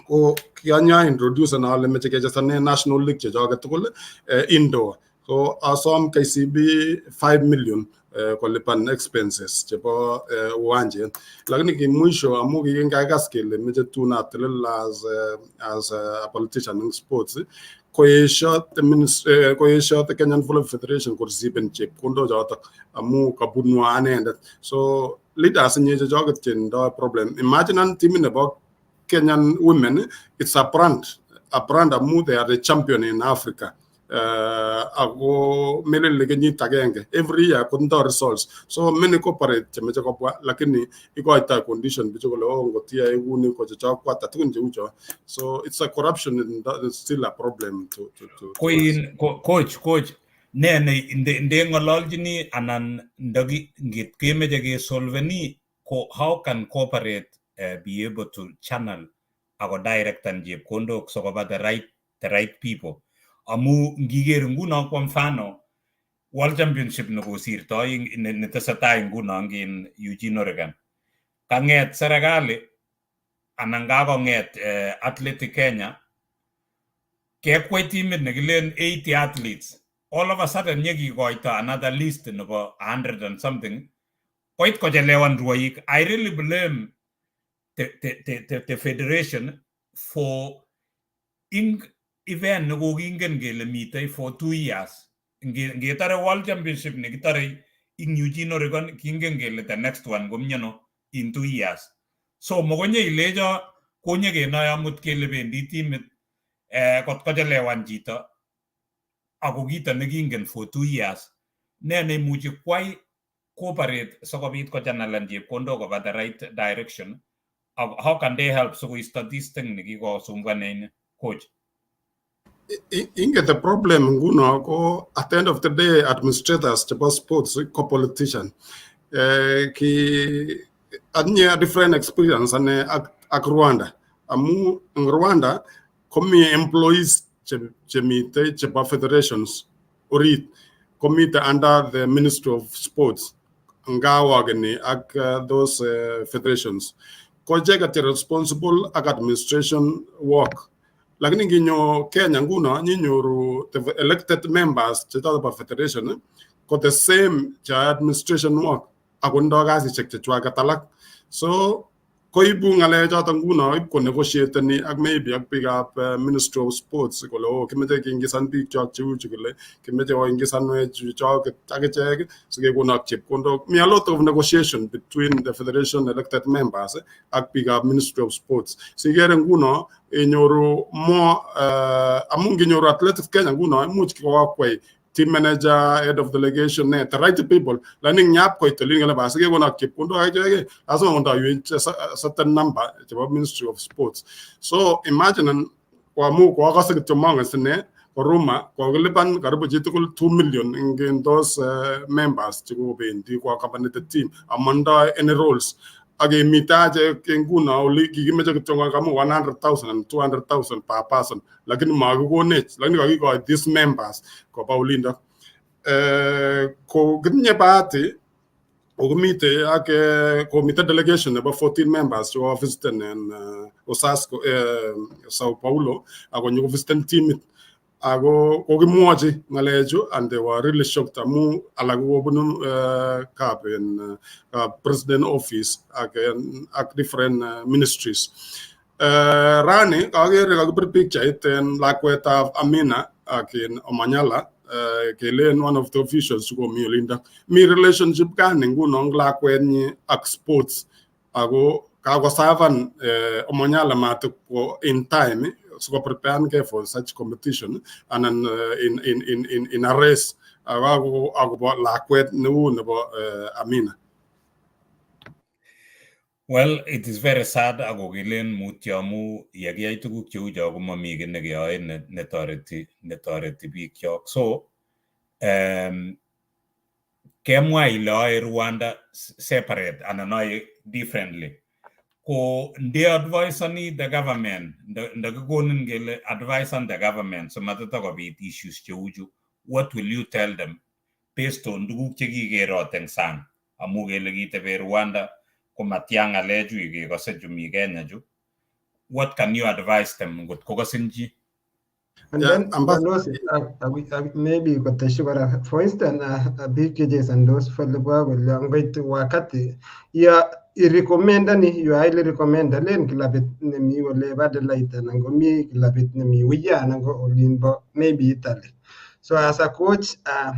ko kianya introduce na wale meche kejasane national league chejoget tugul indoor. So asom KCB 5 million kolipan expenses chebo uwanje lakini kimwisho amu kingagas kele meche tuna telel as a politician in sports koyesho the Kenyan Volleyball Federation kursiben chepkondo jotok amu kabunwa anendet. So leaders nyeje joget chendo problem. Imagine an team nebo Kenyan women, it's a brand amu they are the champion in Africa. Ako melele kenyi tagenge every year kunto results. So many corporate chemeche kopwa lakini ikoita condition bichokolo ngotia eguni ko checho kwata tukunje ucho. So it's a corruption and that is still a problem to coach ne inde ngololjini anan ndagi ngit kemeje ke solveni ko how can corporate be able to channel or direct and jepkondo so about the right people. Amu ngiger nguno kwa mfano World Championship nekosirtoi netesetai nguno ngin Eugene, Oregon. Kanget serikali anan kakonget Athletic Kenya kekwai timit nekilen 80 athletes. All of a sudden nyekikoito another list nebo 100 and something. Koit kochelewan ruoik. I really blame the federation for event nekokingen kele mitei for 2 years. Ngetare World Championship nekitare in Eugene, Oregon kingen kele the next one komnyano in 2 years. So mokonye ilejo konye kenoyo amut kele bendi timit kot kochelewan chito ako kito nekingen for 2 years ne neimuchi kwai cooperate sikobit kochanalan chepkondok koba the right direction. How can they help sikoisto this thing nekikosumbuane coach? The problem nguno ko at the end of the day administrators chebo sports ko politician ki anya different experience ane ak Rwanda amu in Rwanda komi employees chemite chebo federations orit komite under the Ministry of Sports ngawageni ak those federations ko jega responsible ak administration work. Lakini nginyo Kenya nguno nyinyoru the elected members cheta ba federation ko the same cha administration work akondo kasi chechwa katalak. So ko ibu ngale jota nguno ib ko negotiate ni ak maybe ak pick up Ministry of Sports ko lo kimete kingisan big chok chu chule kimete o ingisan we chok agechek sige ko nak chip kondo me a lot of negotiation between the federation elected members ak pick up Ministry of Sports sige nguno inyoru mo amungi nyoru athletics Kenya nguno much ko kwai team manager, head of delegation, the right people. Learning nyap ko ito linga ba sige ko na kip kundo ay aso mo tayo certain number about Ministry of Sports. So imagine kwa mu ko ka sige tumanga sine ko Roma ko liban karibu jito ko 2 million in those members to be in the cabinet team amanda any roles. Age mitaje kenguna oli gigimeje kutonga kama 100,000 and 200,000 per person lakini magugo net lakini kagigo these members ko paulinda ko gnye party ogumite ake committee delegation about 14 members to office in Osasco Sao Paulo ago nyu office team ago ogimwaji ngalejo and they were really shocked amu alago bunu cabinet president office again at different ministries rani agere ga picture iten lakweta Amina akin Omanyala kelen one of the officials go mi linda mi relationship kan nguno lakwenyi ak sports ago kago savan Omanyala matuko in time so prepare for such competition and in a race ago lakwet nu nebo Amina. Well, it is very sad ago gilen mutyamu yagiyai tuguk cheu jogo mami gen negeyoe netoreti biik kyok. So kemwa ile Rwanda separate and differently. Ko they advising the government, the gogonin gele advising the government so matata ko bit issues cheuju. What will you tell them based on duguk chekikero teng sang amu gele gitebe Rwanda ko matyang aleju ige ko sejumi Kenya ju. What can you advise them ngot kokasinji? And then maybe got the for instance big cages and those for the boy will going to wakati I recommend you highly recommend the len kilabit nemi wole bad light and go me kilabit nemi wiya and go olimbo maybe Italy. So as a coach I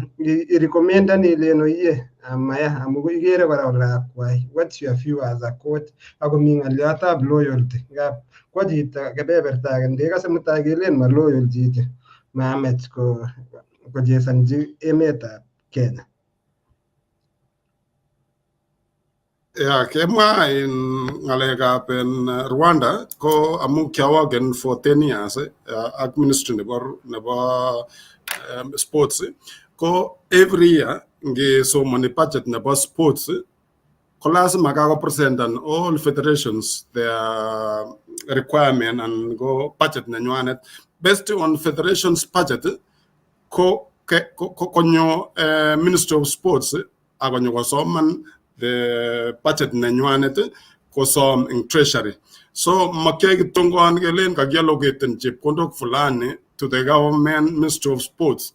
recommend any leno ye maya amugo igere wala kwai what's your view as a coach ago minga liata loyalty gap ko jita gabeberta gande ka samutagelen ma loyalty ma match ko jesanji emeta Kenya. Yeah, kema in ngalega pen Rwanda ko amu kyawagen for 10 years administration nebo sports ko every year nge so many budget nebo sports ko lazima ka present and all federations their requirement and go budget na nywanet based on federations budget ko nyo Ministry of Sports agonyo ko soman the budget na nywanet ko som in treasury. So makegi tongoan gelen ka allocate chepkondok fulani to the government Ministry of Sports.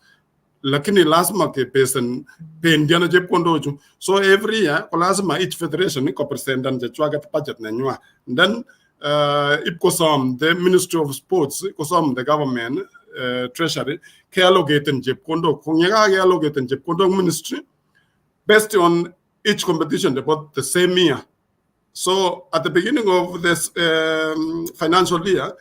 Lakini lazima ke pesen pendiana chepkondochu. So every year ko lazima each federation ko present and chwaga budget na nywa. Then if ko som the Ministry of Sports ko som the government treasury ke allocate chepkondok. Kung yaga allocate chepkondok ministry based on each competition about the same year. So at the beginning of this financial year,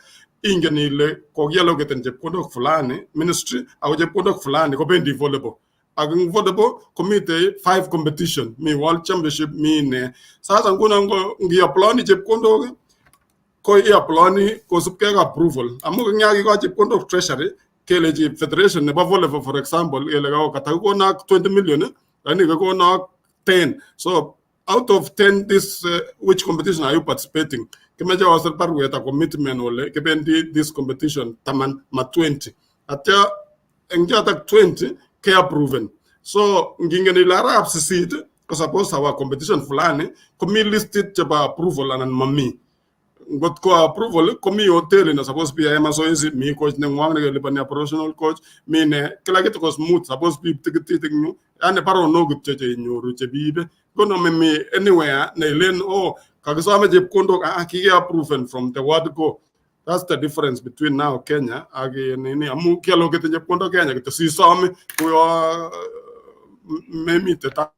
ingen ile kokiallocate chepkondok fulani ministry ako chepkondok fulani kobendi volleyball. Ak ing volleyball komite 5 competition, mi world championship, mi ne. Sasa nguno ngi-apply chepkondok ko i-apply kosubkei ak approval. Amu ngakikochi chepkondok treasury kelechi federation nebo volleyball for example kele katakokonak 20 million lakini kakonak 10. So out of 10 this which competition are you participating? Kimeche wasir parwet a commitment ole kibendi this competition taman ma 20. Atya eng chotok 20 ke approven. So ngingen ile arap sisit ko suppose our competition fulani komi listed chebo approval anan mami. Ngot ko approval komi hotel na suppose be mazoezi, mi coach nengwang nekelipani professional coach, mi ne kila kitu ko smooth, suppose be tikitik nyu yani paro no kityo che nyoru che bibe kono me anywhere na ilen kakisome chepkondok kike approven from the word go. That's the difference between now Kenya ak nini amu kiallocate chepkondok Kenya kityo sisome kuyo memite ta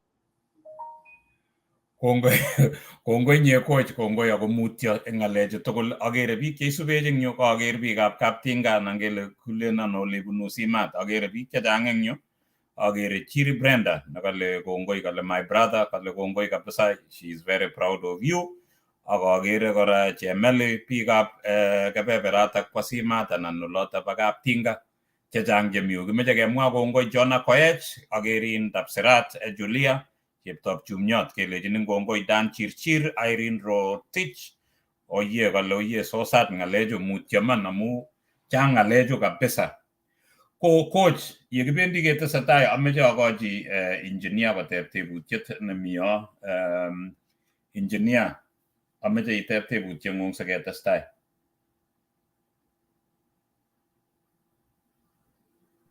kongoi nye coach, kongoi ako mutyo eng ngalechu tugul. Agere biik cheisubech eng yu, ko agere biikab kaptinga anan kele kulen ano ole bunu simat. Agere biik chechang eng yu. Agere Chiri Brenda nakale kongoi, kale my brother, kale kongoi kabisa, she is very proud of you. Ak agere kora chemeli biikab kebeberatak po simat anan oloto po kaptinga chechang chemi yu. Kimeche kemwa kongoi Jona Koech, agerin Tapsirat Julia, cheptop chumnyot kelejin kongoi Dan Chirchir, Irene Rotich. Oye kale oye sosat ngalechu mutyo man amu chang ngalechu kabisa. Ko coach, yekibendi ketesetai ameche akochi engineer koteb tebutiet nemi yo. Engineer, ameche iteb tebutieng'ung siketestai.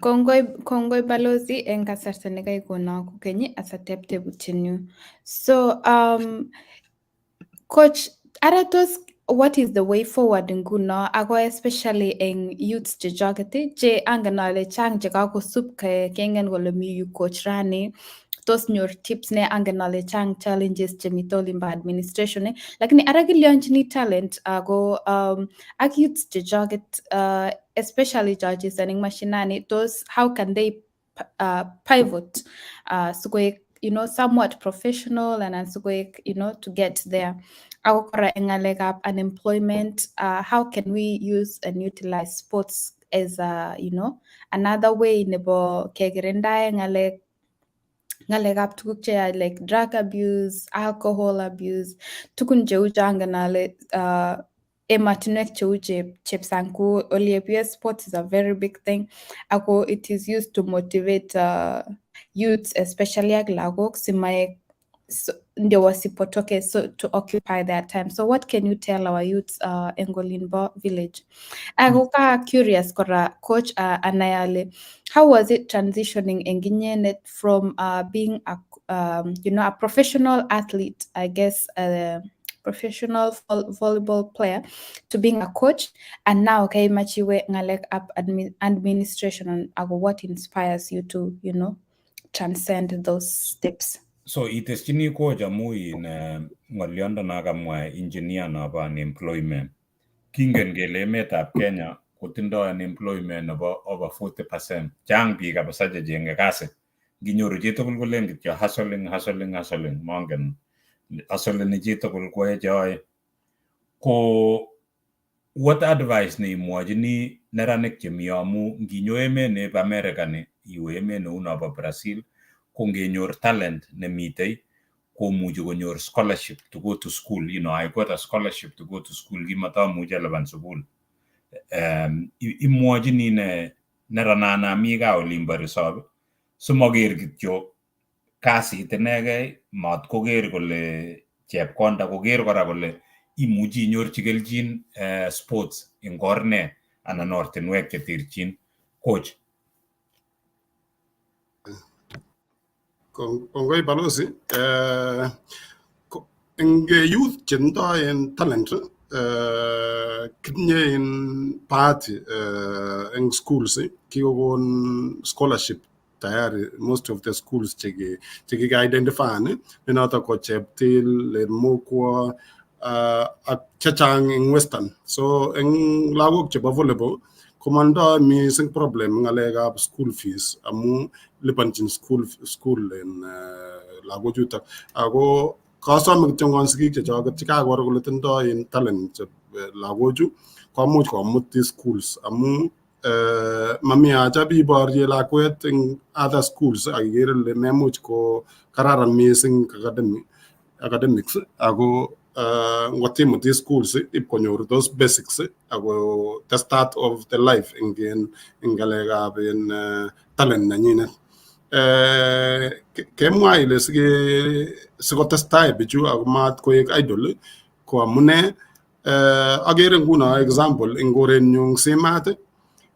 Kongoi balozi eng kasarta nekaikono kokeny asateb tebutienyu. So coach, ara tos what is the way forward nguno ako especially eng youths chechoket che angen ale chang chekakosub kengen kole mi yu coach rani, tos nyor tips ne angen ale chang challenges chemito olimbo administration lakini ara kilionchini talent ako ak youths chechoket especially judges and mashinani, tos how can they pivot sikoek somewhat professional and sikoek to get there. Ako kora eng ngalekab unemployment, how can we use and utilize sports as another way nebo kekirindae ngalekab tuguk che like drug abuse, alcohol abuse, tukun cheu changen ale ematinwek cheu chepsanku oliepie sports is a very big thing. Ako it is used to motivate youths especially ak lagok simaek ndio wasipotoke to occupy their time. So what can you tell our youths in Golinbo village? Ako ka curious kora coach anayale, how was it transitioning enginyenet from being a professional athlete, I guess professional volleyball player, to being a coach, and now okay machiwe ngalek up administration, and what inspires you to transcend those steps? So iteschini coach amu in ngoliondo nakamwa engineer nabo unemployment. Kingen kele emetab Kenya kotindoi unemployment nebo over 40%. Chang biik kabisa chechenge kasi. Nginyoru chitugul kolen kityo hustling. Mongen hustling chitugul koyoe cheyoe. Ko what advice neimwochini neranik chemi amu nginyo emet nebo America ni, iwe emet neu nobo Brazil, ko ngenyor talent nemitei komuchi konyor scholarship to go to school. I got a scholarship to go to school. Kimatamuchi alipan sukul. Imwochini neranana mi gaa olimbo resop simaker kityo kasit inegei, mat koker kole chepkonda, koker kora kole imuchi inyorchi kelchin sports eng orne anan ortinwek cheterchin. Coach. Kongoi balozi, eng youth chetindoi en talent kitinye in party eng schools kikokon scholarship tayari most of the schools cheki identify ne noto ko Cheptil, Lermokwa, ak chechang eng western so eng lagok chebo volleyball komando missing problem ngalekab school fees amu lipanchin school en lagochutok ako kasome kityo ngon sigik chechoket chekakor kole tindoi in talent lagochu komuch komut schools amu mami acha biborye lakwet eng other schools akikere ile memuch ko kararan missing academics ako ngotimuti schools ip konyoru those basics ako the start of the life in ngalekab talent nanyinet kemwa ile sikotestai bichu ako mat koek idol ko amune agere nguno example eng korenyung Simat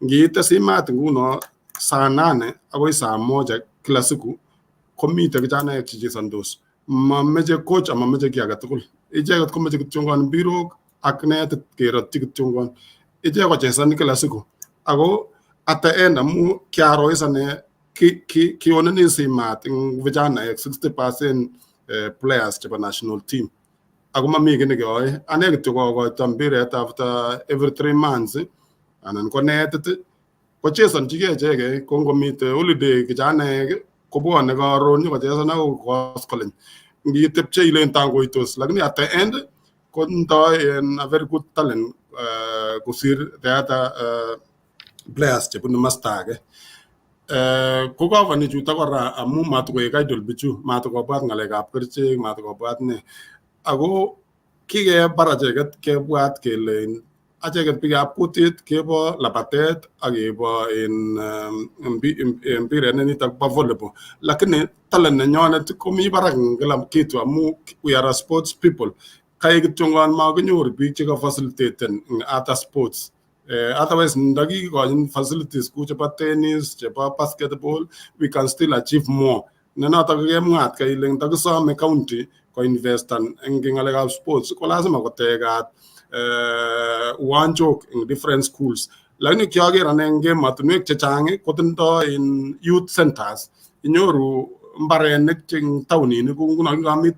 ngiite Simat nguno saa 8 akoi saa 1 kila siku komite kijanaek chechesandos mameche coach ama mameche kiy age tugul icheket komeche kityongon mbirok ak netit kerotyi kityongon icheket kochesan kila siku ako at the end amu kiaro isane kioneni Simat eng vijanaek 60% players chebo national team ako mami kiy nekeyoe ane kityo kokoito mbiret after every 3 months anan ko netit kochesonchigei icheket ko ngomite holiday kijanaek kobwone karon nyokochesan ako koskolen ngitepche ilen tangoitos lakini at the end kotindoi a very good talent kusir the other players chebunu masta age ko kavani chuto kora amu matukoek idol bichu matukobwat ngalekab kerichek matukobwat ne ako kikebar acheket kebwat kele acheket biikab kutit kebo labatet ak kebo mpiret nenitok bo volleyball lakini talent nenyonet komi barak kila kitu amu we are a sports people kai kityongon makinyoru biik cheka facilitaten in other sports otherwise ndakikochin facilities ku chebo tennis chebo basketball we can still achieve more nenotok kemwat kele ndakisome county ko investan eng ngalekab sports ko lazima kotekat uwanjok in different schools lakini kiager ane eng emotinwek chechang kotindoi in youth centers inyoru mbarenik cheng taunini ko nguno kami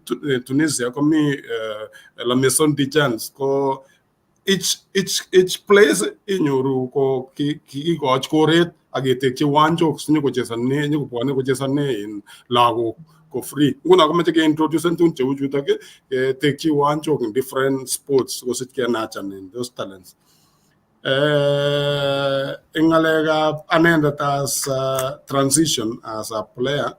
Tunisia komi La Maison de Jeunes ko each place inyoru ko kikikoch koret aketekchi uwanjok sinyokochesane nyikobwane kochesane in lagok ko free nguno komeche keintroduce tun cheu chutok ketekchi uwanjok in different sports kosich kenachan in those talents eng ngalekab anendet as transition as a player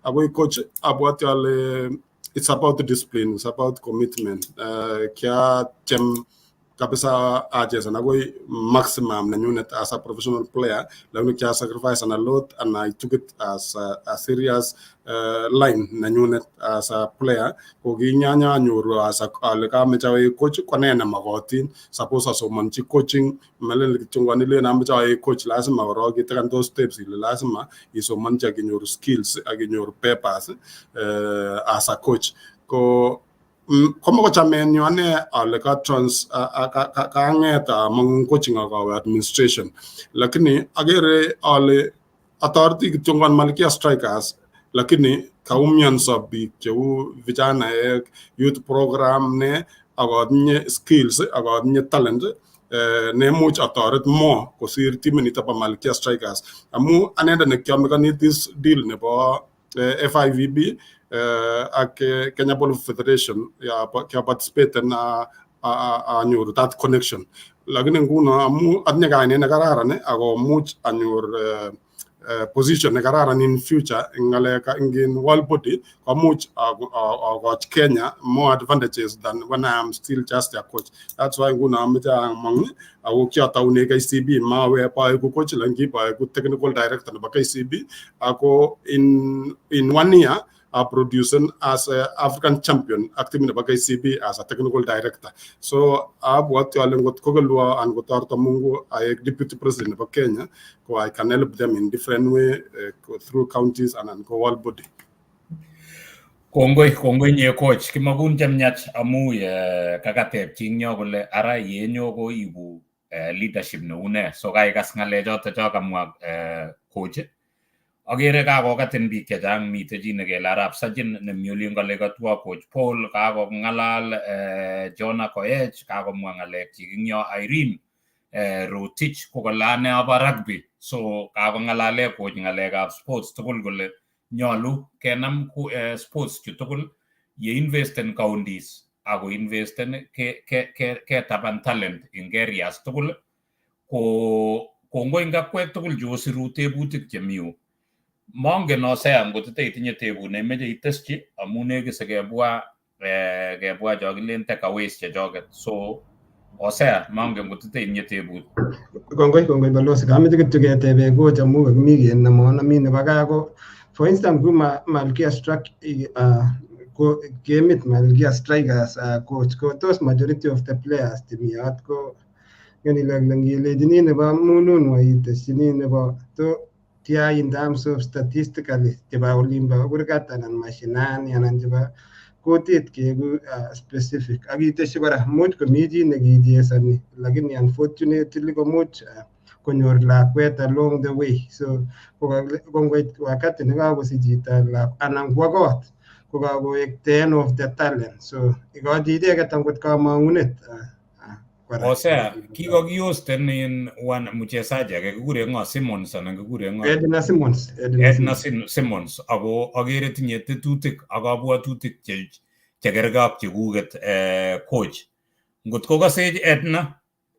akoi coach abwati ale it's about the discipline, it's about commitment kiatyem kabisa achesan akoi maximum nenyunet as a professional player lakini kia sacrifice a lot and I took it as a serious line nenyunet as a player ko kinyanya nyoru as a kamecha we coach konena magotin suppose asomanchi coaching melen kichongani le namecha we coach lazima oro kitakan those steps ile lazima isomanchi akinyoru skills akinyoru papers as a coach ko komo chamenyo ane ale ka ngeta among coaching akawe administration lakini agere ale authority kityongon Malkia Strikers lakini kaumianso biik cheu vijanaek youth program ne akotinye skills akotinye talent nemuch atoret more kosir timit nebo Malkia Strikers amu anende nekiamekani this deal nebo FIVB ak Kenya Ball Federation kia participate na anyor that connection lakini nguno amu atinye kainet nekararan ako much anyor position nekararan in future ngaleka in world body komuch akoch Kenya more advantages than when I am still just a coach. That's why nguno ameche among ako kiataune KCB mawe pa ko coach langi pa ko technical director nebo KCB ako in 1 year producing as a African champion active in the KCB as a technical director. So what you are kogelwa and gotarto mungu I deputy president of Kenya, so I can help them in different way through counties and world body. Kongoi nye coach kimagun jamnyach amu kakatep chinyo kole ara yenyo ko ibu leadership ne une so kai kas ngale joto kamwa coach Agere kakokatin biik chechang mitei chi nekele Arap Sajin nemi olin kale katwa Coach Paul, kakong'alal Jonah Koech, kakomwa ng'alekchik ing yo Irene Rotich kokale ane abo rugby. So kakong'alale coach ng'alekab sports tugul kole nyolu kenam sports chu tugul ye investen counties ako investen ketaban talent ing areas tugul ko kongoi ngakwek tugul chu osiru tebutik chemi yu. Mongen Osea ngot itinye tebut nemeche iteschi amu nekise kebwa cho kilen takeaways chechoket. So Osea, mongen ngot itinye tebut. Kongoi Balozi, kameche kityo ketebe coach amu kakimi kenemoni nebo gaa ko for instance ku Malkia Kemit Malkia Strikers coach ko tos majority of the players timiyot ko ngeni ngilechini nebo munun waiteschini nebo to tia in terms of statistically chebo olimbo kurgat anan mashinani anan chebo kutit keigu specific ak iteshi kora much komi chi nekichesoni lakini unfortunately komuch konyor lakwet along the way. So kongoit wakati nekakosich chito anan kwo kot kokakowek the end of the talent. So ikochi icheket angot kamang'unet. Osea, kikokihosten in one mchezaji ake kikure ng'o Simmons anan kikure ng'o? Edna Simmons. Ako akere tinye tetutik ak kabwatutik chekergei ak chekuket coach. Ngot ko kasech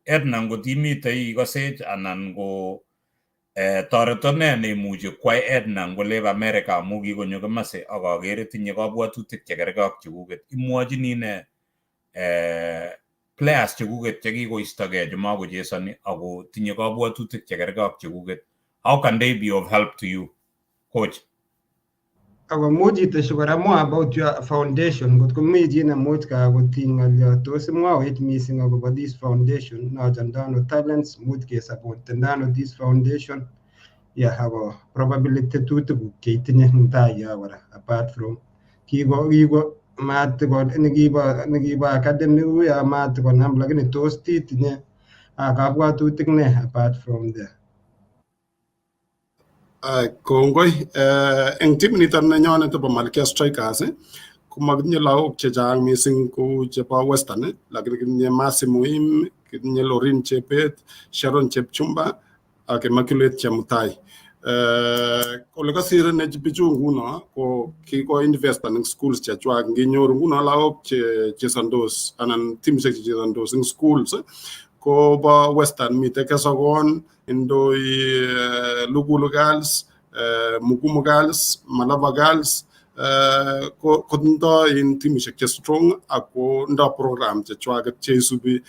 Edna ngot imitei ikasech anan ko toreto ne neimuchi kwai Edna ngolep America amu kikonyo kimase ak akere tinye kabwatutik chekergei ak chekuket. Imwochini ne players chekuket chekikoistogei chemakochesoni ako tinye kabwatutik chekergei ak chekuket. How can they be of help to you, coach? Ako much iteshi kora more about your foundation. Kot komi chi nemuch kakotiny ng'oliot, tos imwawech mising akobo this foundation nochandano talents much kesupportendano this foundation. Yeah, ako probability tetutikuk cheitinye eng tai yo kora apart from kiko nekibo academy uyo matkonam lakini tos titinye kabwatutik ne apart from there. Kongoi eng timit niton nenyonet nebo Malkia Strikers komakitinye lagok chechang mising kou chebo Western, lakini kitinye Mercy Muim, kitinye Lorin Chebet, Sharon Chepchumba ak Immaculate Chemutai. Ole kasire ne bichu nguno ko kiko invest in schools chechwak nginyoru nguno lagok chesandos anan teamshek chesandos eng schools ko ba Western mite Kesogon, Indoi Lugulu Girls, Mugumu Girls, Malava Girls, ko ndo in teamshek che strong ako ndo program chechwak cheisubi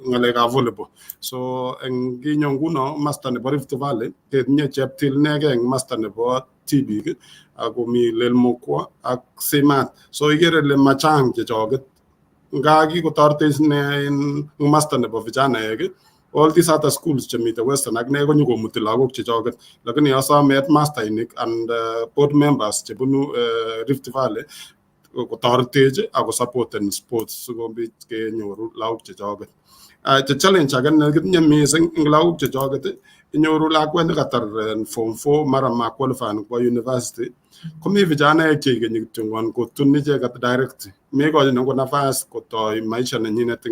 ngalega volleyball. So eng ginyo nguno master nebo Rift Valley ketinye cheptil nege eng master nebo TB ako mi Lelmokwa ak Simat. So igere le machang chechoget nga kikotortech ne in master nebo vijana ege. All these other schools chemite Western ak ne konyo komuti lagok chechoget, lakini asome headmaster inik and board members chebunu Rift Valley kotoretech ako supporten sports sikobit kenyoru lagok chechoget. The challenge age nekitinye mising eng lagok chechoget inyoru lakwet nekatar form 4 mara ma qualify kwa university komi vijana chekenyi kityo kotun icheket direct mekochi ngo nafas kotoi maisha nenyinet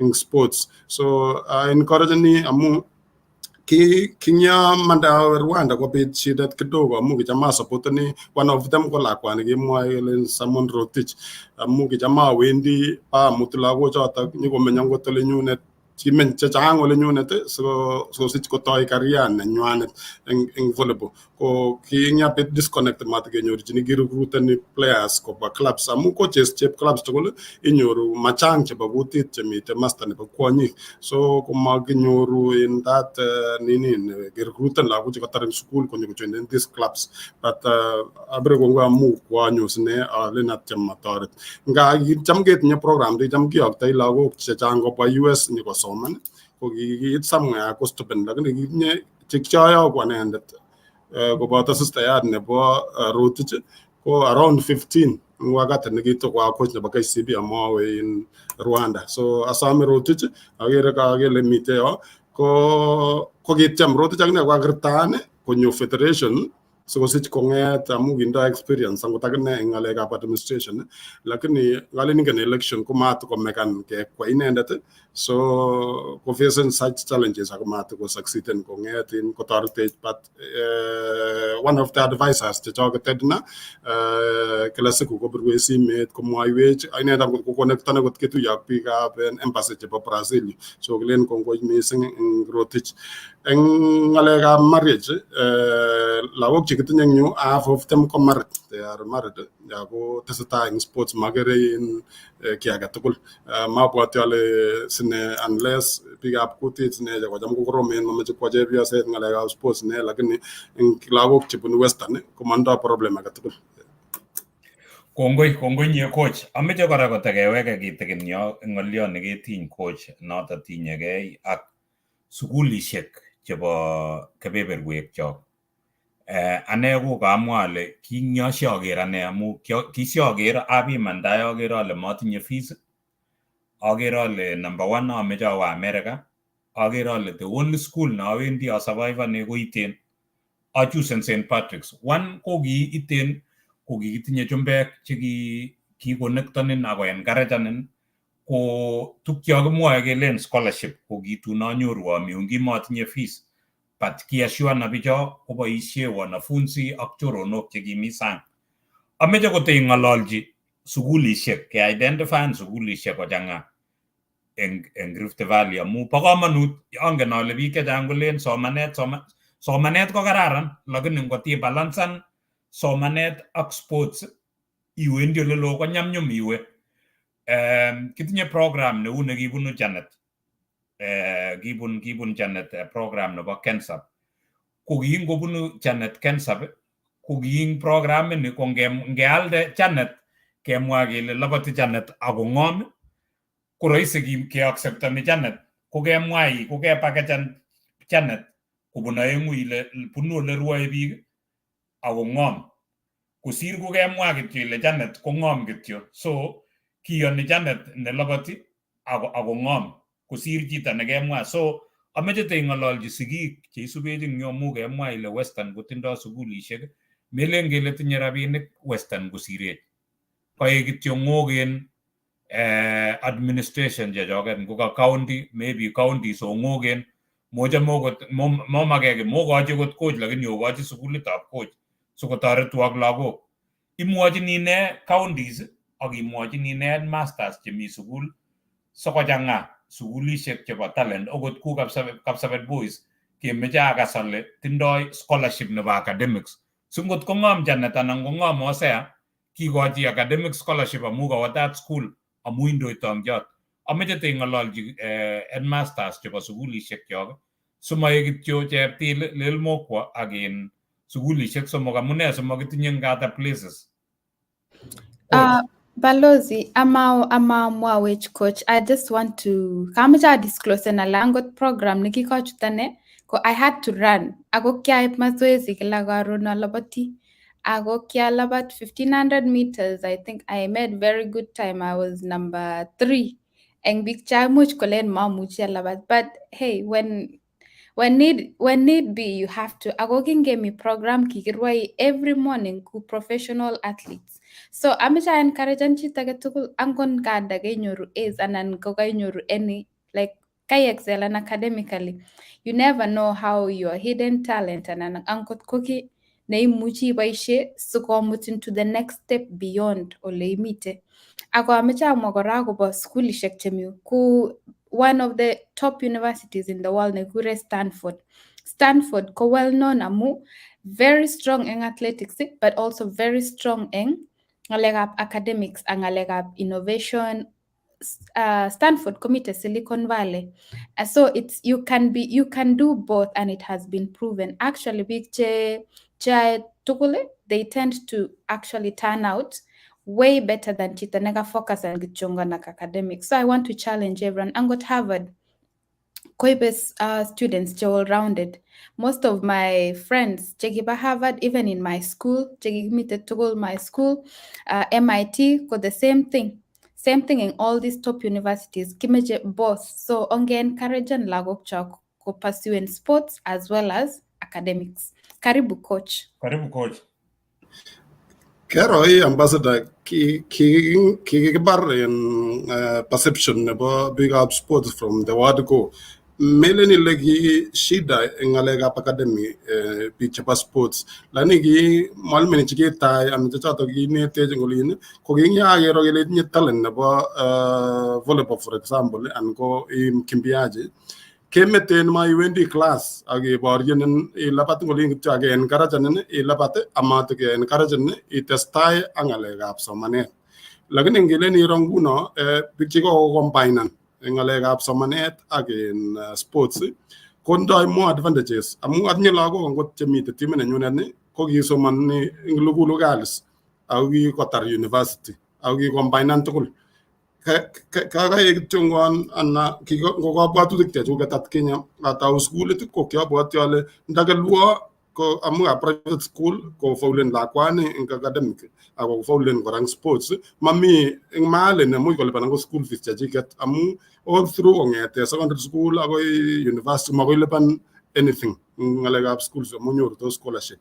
eng sports. So encouraging amu kinya manda Rwanda kopit shidet kidogo amu kichama supporteni one of them ko lakwani kimwae len Simon Rotich amu kichama wendi mutulago chotok nyikomenya ngotole nyunet chimen chechang ole nyunet so sich kotoi career nenywanet eng volleyball ko kinya bit disconnect mat kenyor chini recruiteni players ko ba clubs amu coaches chep clubs tugul inyoru machang chebo kutit chemite master nebo kwonyik so komakinyoru in that recruiten lagu chikotar school konyo join these clubs but abre kongo amu kwanyos ne lenat chamatoret nga chamget nye program de chamgi aktai lagu chechang ko ba US ni ko soman ko kiit somewhere ko stupend lakini kinye chikchaya ko anendet ko bata sister yard nebo Rotich ko around 15 wakati nikito kwa coach nebo KCB amawe in Rwanda. So asame Rotich agere ka agele miteo ko kokityem Rotich akine kokakirtaan konyo federation sikosich konget amu kindo experience angot akine eng ngalekab administration, lakini ngalen ingen election komatokomekan kekwa inendet, so ko facing such challenges ako matoko-succeeden konget in kotoretech. But one of the advisors chechoket na kila siku kobirwech simet komwoiwech inendet ko connectan akot ketuiyo ak biikab embassy chebo Brazil, so kilen kongoi mising eng Rotich. Eng ngalekab marriage, lagok chekitinye eng yu, half of them ko married, they are married, ako tesetai eng sports makere in ki age tugul. Mabwoti ale sine unless biikab kutit sine kocham kokoromen mamache kwo chepyoset ngalekab sports ne, lakini eng lagok chebunu western komandoi problem age tugul. Kongoi nye coach. Ameche kora kotakeweke kitikin yo ng'olyo neketiny coach noto tinyegei ak sukulishek chebo kebeberwek chok. Ane ko kamwa ale kingyoshoker ane amu kishoker apimanda aker ale matinye fees. Aker ale number 1 ameche awo America. Aker ale the only school nawendi asurvivane ko Iten. Achusen St. Patrick's. One ko ki Iten ko kikitinye chumbek chekikonektonin ako encouragenin ko tukyo kimwoe kelen scholarship ko kitun anyoru ami kimatinye fees, but kiassuana bicho koboisie wanafunzi ak choronok chekimi sang. Ameche kotei ng'ololji sukulishek ke-identifyan sukulishek kochang'a eng Rift Valley amu bo komonut. Angen ale biik chechang kolen somanet ko kararan, lakini ngot ibalansan somanet ak sports iwendi ole loo ko nyamnyum iwe. Kitinye program neu nekibunu Janet, kibun Janet program nebo Kensab. Ko kingobunu Janet Kensab ko king program ni ko ngealde Janet kemwa kele labati Janet ako ng'om ko rahisi ke-acceptani Janet ko kemwa ko kepakejan Janet kobun aengu ile bunu ole rwoe biik ako ng'om kosir ko kemwa kityo ile Janet ko ng'om kityo, so kiyoni Janet ne labati ako ng'om kosir chito nekemwa. So ameche teng'ololji sigik cheisubech eng yu amu kemwa ile Western kotindoi sukulishek, melen kele tinye rabinik Western kosirech, koek kityo ng'oken administration chechoket ngoka county, maybe county so ng'oken mochome okot momake mokochi okot coach lakini okochi sukulitab coach sikotoretu ak lagok. Imwochini ne counties ak imwochini ne headmasters chemi sukul sikochang'a sukulishek chebo talent. Okot ku Kapsabet Boys kemeche akas ale tindoi scholarship nebo academics, so ngot ko ng'om Janet anan ko ng'om Hosea kikochi academic scholarship amu kawo that school amu indoi tongyot. Ameche teng'ololji headmasters chebo sukulishek chok simae kityo cheptil lelmokwo ak in sukulishek somok amune simakitinye eng other places. Balozi, amamwawech coach, I just want to kamecha disclose na langot program nikikochutane ko I had to run ako kyaip mazoezi kila karon alabati ako kyalabat 1500 meters. I think I made very good time. I was number 3 eng biik chamuch kolen mamuchi alabat, but hey, when need be you have to. Ako kingemi program kikirwai every morning ku professional athletes, so amecha encouragean chito age tugul angon kanda kenyoru A's anan ko kainyoru any like kai excel and academically, you never know how your hidden talent anan angot koki neimuchi iboishe sikomutin to the next step beyond ole imite. Ako ameche amwa kora akobo sukulishek chemi ku one of the top universities in the world nekure Stanford. Stanford ko well known amu very strong eng athletics but also very strong eng ngalekab academics ak ngalekab innovation. Stanford komite Silicon Valley. So it's you can do both and it has been proven. Actually biik che tugul they tend to actually turn out way better than chito neka focus on kichonga na academics. So I want to challenge everyone. Angot Harvard koibe students che all-rounded. Most of my friends chekiba Harvard, even in my school, chekimite tugul my school, MIT, ko the same thing. Same thing in all these top universities. Kimeche both. So onge encourage lagok chok pursue in sports as well as academics. Karibu coach. Karibu coach. Kero ambassador kikibar in perception about big up sports from the word go. Meleni legi shida ngalega academy pichapa sports. Lani gi malmeni chike tai am chato gi ne te jingolin ko gi nya yero gele ni talent about volleyball for example and go in kimbiaje. Kemeten ma wendi class agi borgen ilapat ngoling to again karajan ilapat amat ke karajan itestai angale gap somane lagin ngile ni ronguno pichiko combine ngale gap somane again sports kondo more advantages amu adni lago ngot chemite timene nyunene ko gi soman ni nglugu locals agi kotar university agi combine tukul kaga chungon anna kigo go batu dikte juga tat Kenya atau school itu ko kya buat yale ndagalua ko amu private school ko faulen la kwani in academic ako faulen ko rang sports mami in male na mu ko le panango school fees jajiket amu all through ngete secondary school ako university ma ko le pan anything ngalega school so mu nyor to scholarship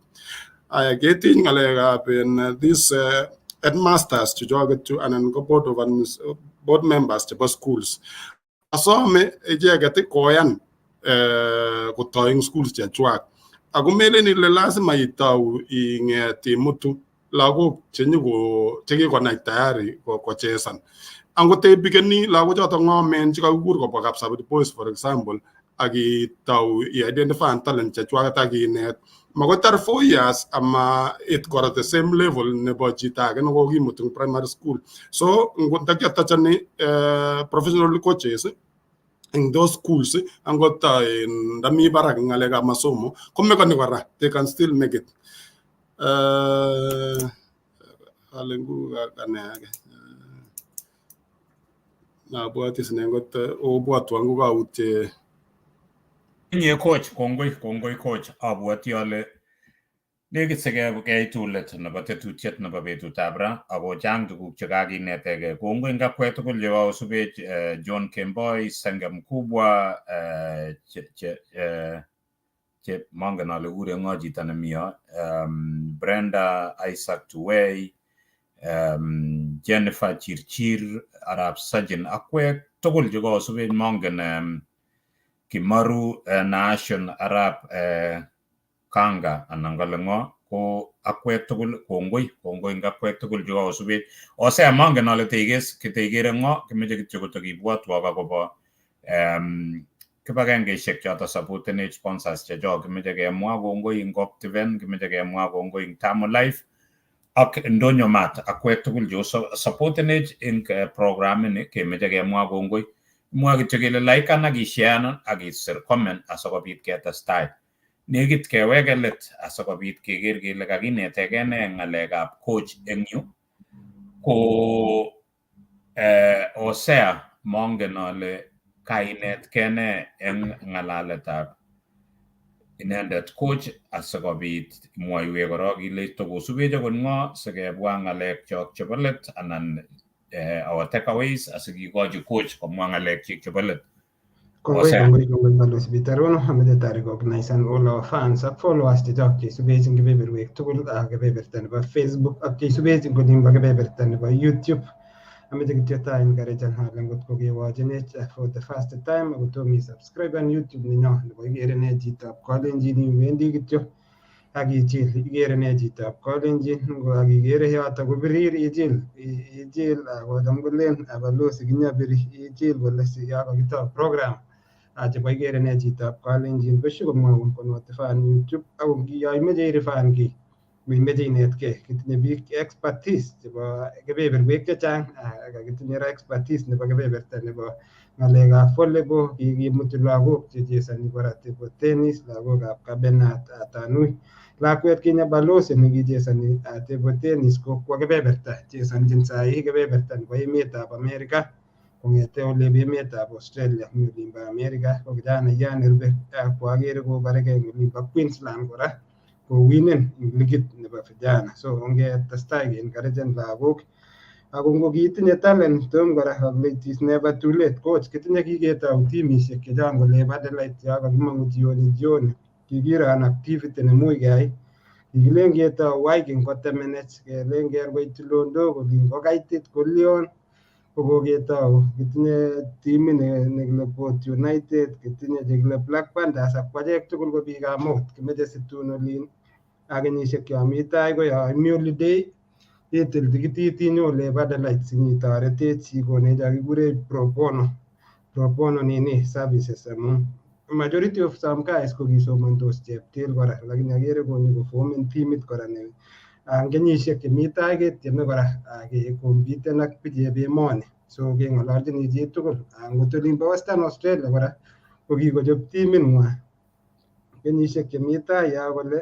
I getting ngalega in this headmasters to jog to and board of board members to schools. Asome ejegate koyan ko toying schools to track. Agumele ni le lazima itau ingeti mutu lago chenye go cheki ko na tayari ko chesan. Angote bigeni lago joto ngomen chika ugur ko pakap sabi boys for example agi tau identify talent to track tagi net magotar 4 years ama it got at the same level ne bojita gan go gi mutung primary school so ngonta kya tachani professional coaches in those schools angota in dami barak ngalega masomo come ko ni wara they can still make it alengu kanage na boatis nengot o boatu wangu ga ute Nye coach, kongoi coach, abwati ale nekit seke tulet nebo tetutiet nebo betutab ra ako chang tuguk chekakinetege. Kongoi ngakwek tugul chebo subet John Kemboi, Senge Mkubwa, che mangen ale kure ngo chito nemi yo, Brenda Isaac Tuwei, Jennifer Chirchir, Arab Sajin, akwek tugul cheko subet mangen Kimaru Nation Arab Kanga anangalengo ko akwek tugul kongoi ngakwek tugul jo subit ose amangen ale teges kitegere ngo kimeje kityo kotokibwat waga kobo kibagengeshek choto supporting sponsors che jo kimeje kemwa kongoi ngop tiven kimeje kemwa kongoi Tamu Life ak ndonyo mat akwek tugul jo supporting in program ni kimeje kemwa kongoi mwa kityo kele like ana gishare agisir comment asokobit ketestai negit kewegelet asokobit keger kele kakinetege ne ngalekab coach eng yu ko osea mongen ale kainet kene eng ngalaletab inendet coach asokobit mwoiwe korok ile tokosubeje kon ngo sikebwa ngalek chok chebo let anan our takeaways asikikochi coach komwa ngalek chik chebo let. Kongoi balos bitarono amede tari recognize all our fans ak followers te jokki subejin kebeberwek tugul ak kebeberta nebo Facebook ak subejin kodin ba kebeberta nebo YouTube amede kityo ta encourage halen got ko gewajene for the first time ak to subscribe on YouTube ninyo nebo Igere Nee Chitab kolenjin wendi kityo ak ichil Igere Nee Chitab kolenjin ngo ak igere yoto kobirir ichil ak damgulen abalos kinyabiri ichil wala si ya ko program chebo Igere Nee Chitab kolenjin besho komwaun ko notifan YouTube ako yoimeche irifan ki imeche inetkei kitinye biik expertise chebo kebeberwek chechang kitinye expertise nebo kebeberta nebo ngalekab volleyball kikimuti lagok chechesoni kora table tennis lagokab Kabenat Tanui lakwet kinye balozi nekichesoni table tennis ko kwa kebeberta chesonjin sai kebeberta nebo emetab Amerika kongete olebi emetab Australia mi olimbo Amerika ko kijana nerube ko agere ko bareke olimbo Queensland kora ko winen ligit nebo vijana so ongetestai encourage lagok ako ngo kiitinye talent tom kora it is never too late. Coach kitinye kiketou timisiek chechang kole Adelaide yo kakimong'u jioni kikiro an activity nemuch keyai kikilen ketou Viking ko temenech kelen kerwai Tulondok olin ko kaitit kolyon kokoketou kitinye timit nekile Port United kitinye chekile Black Panthers ak kwachek tugul ko biikab Mount kimeche situn olin ak kenyisiek yo mi tai ko yo mi holiday itil tikitit inyo Adelaide sinyitoretech ikonech akikure pro bono nini services amu majority of some guys ko kisomondos cheptil kora lakini akere konyokoformen timit kora ne kenyisiek chemi tai ketieme kora kekompiten ak bichep emoni so keng'ololchini chitugul angot olimpo Western Australia kora ko kikochop timit ng'wa kenyisiek chemi tai yo kole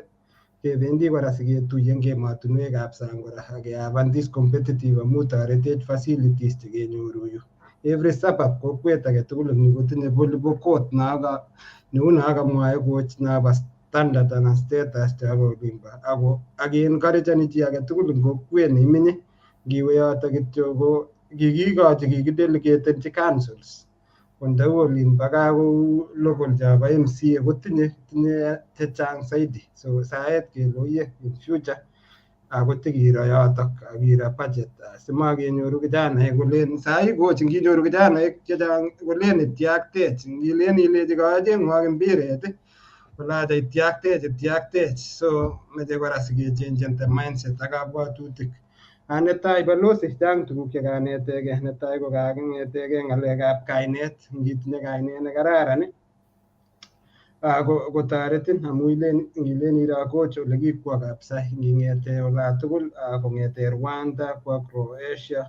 kebendi kora siketuiye eng emotinwekab sang kora akehavan this competitive amu toretech facilities chekenyoru yu every suburb kokwet agetugul eng yu kotinye volleyball court neu no kamwae coach nobo standard anan status chebo olimpo ako encourageni chi agetugul eng kokwet neimenye ngiwe yoto kityo ko kikidelegatenchi councils ko ndau olimpo gaa kou local chobo MCA kotinye chechang zaidi so saet kele oye in future kotikiro yotok akiro budget simakenyoru kijanaek kolen sai coach nginyoru kijanaek chechang kolen ityaktech ngilen ilechi kacheng'wok mpiret kolacha ityaktech so meche kora sikechenjen the mindset ak kabwatutik netai balozi chang tuguk chekanetege netai ko kaking'etege ng'alekab kainet ngitinye kainet nekararan kotoretin amu ngilen iro coach ole kikwo kabisa nging'ete olatugul kong'ete Rwanda kwa Croatia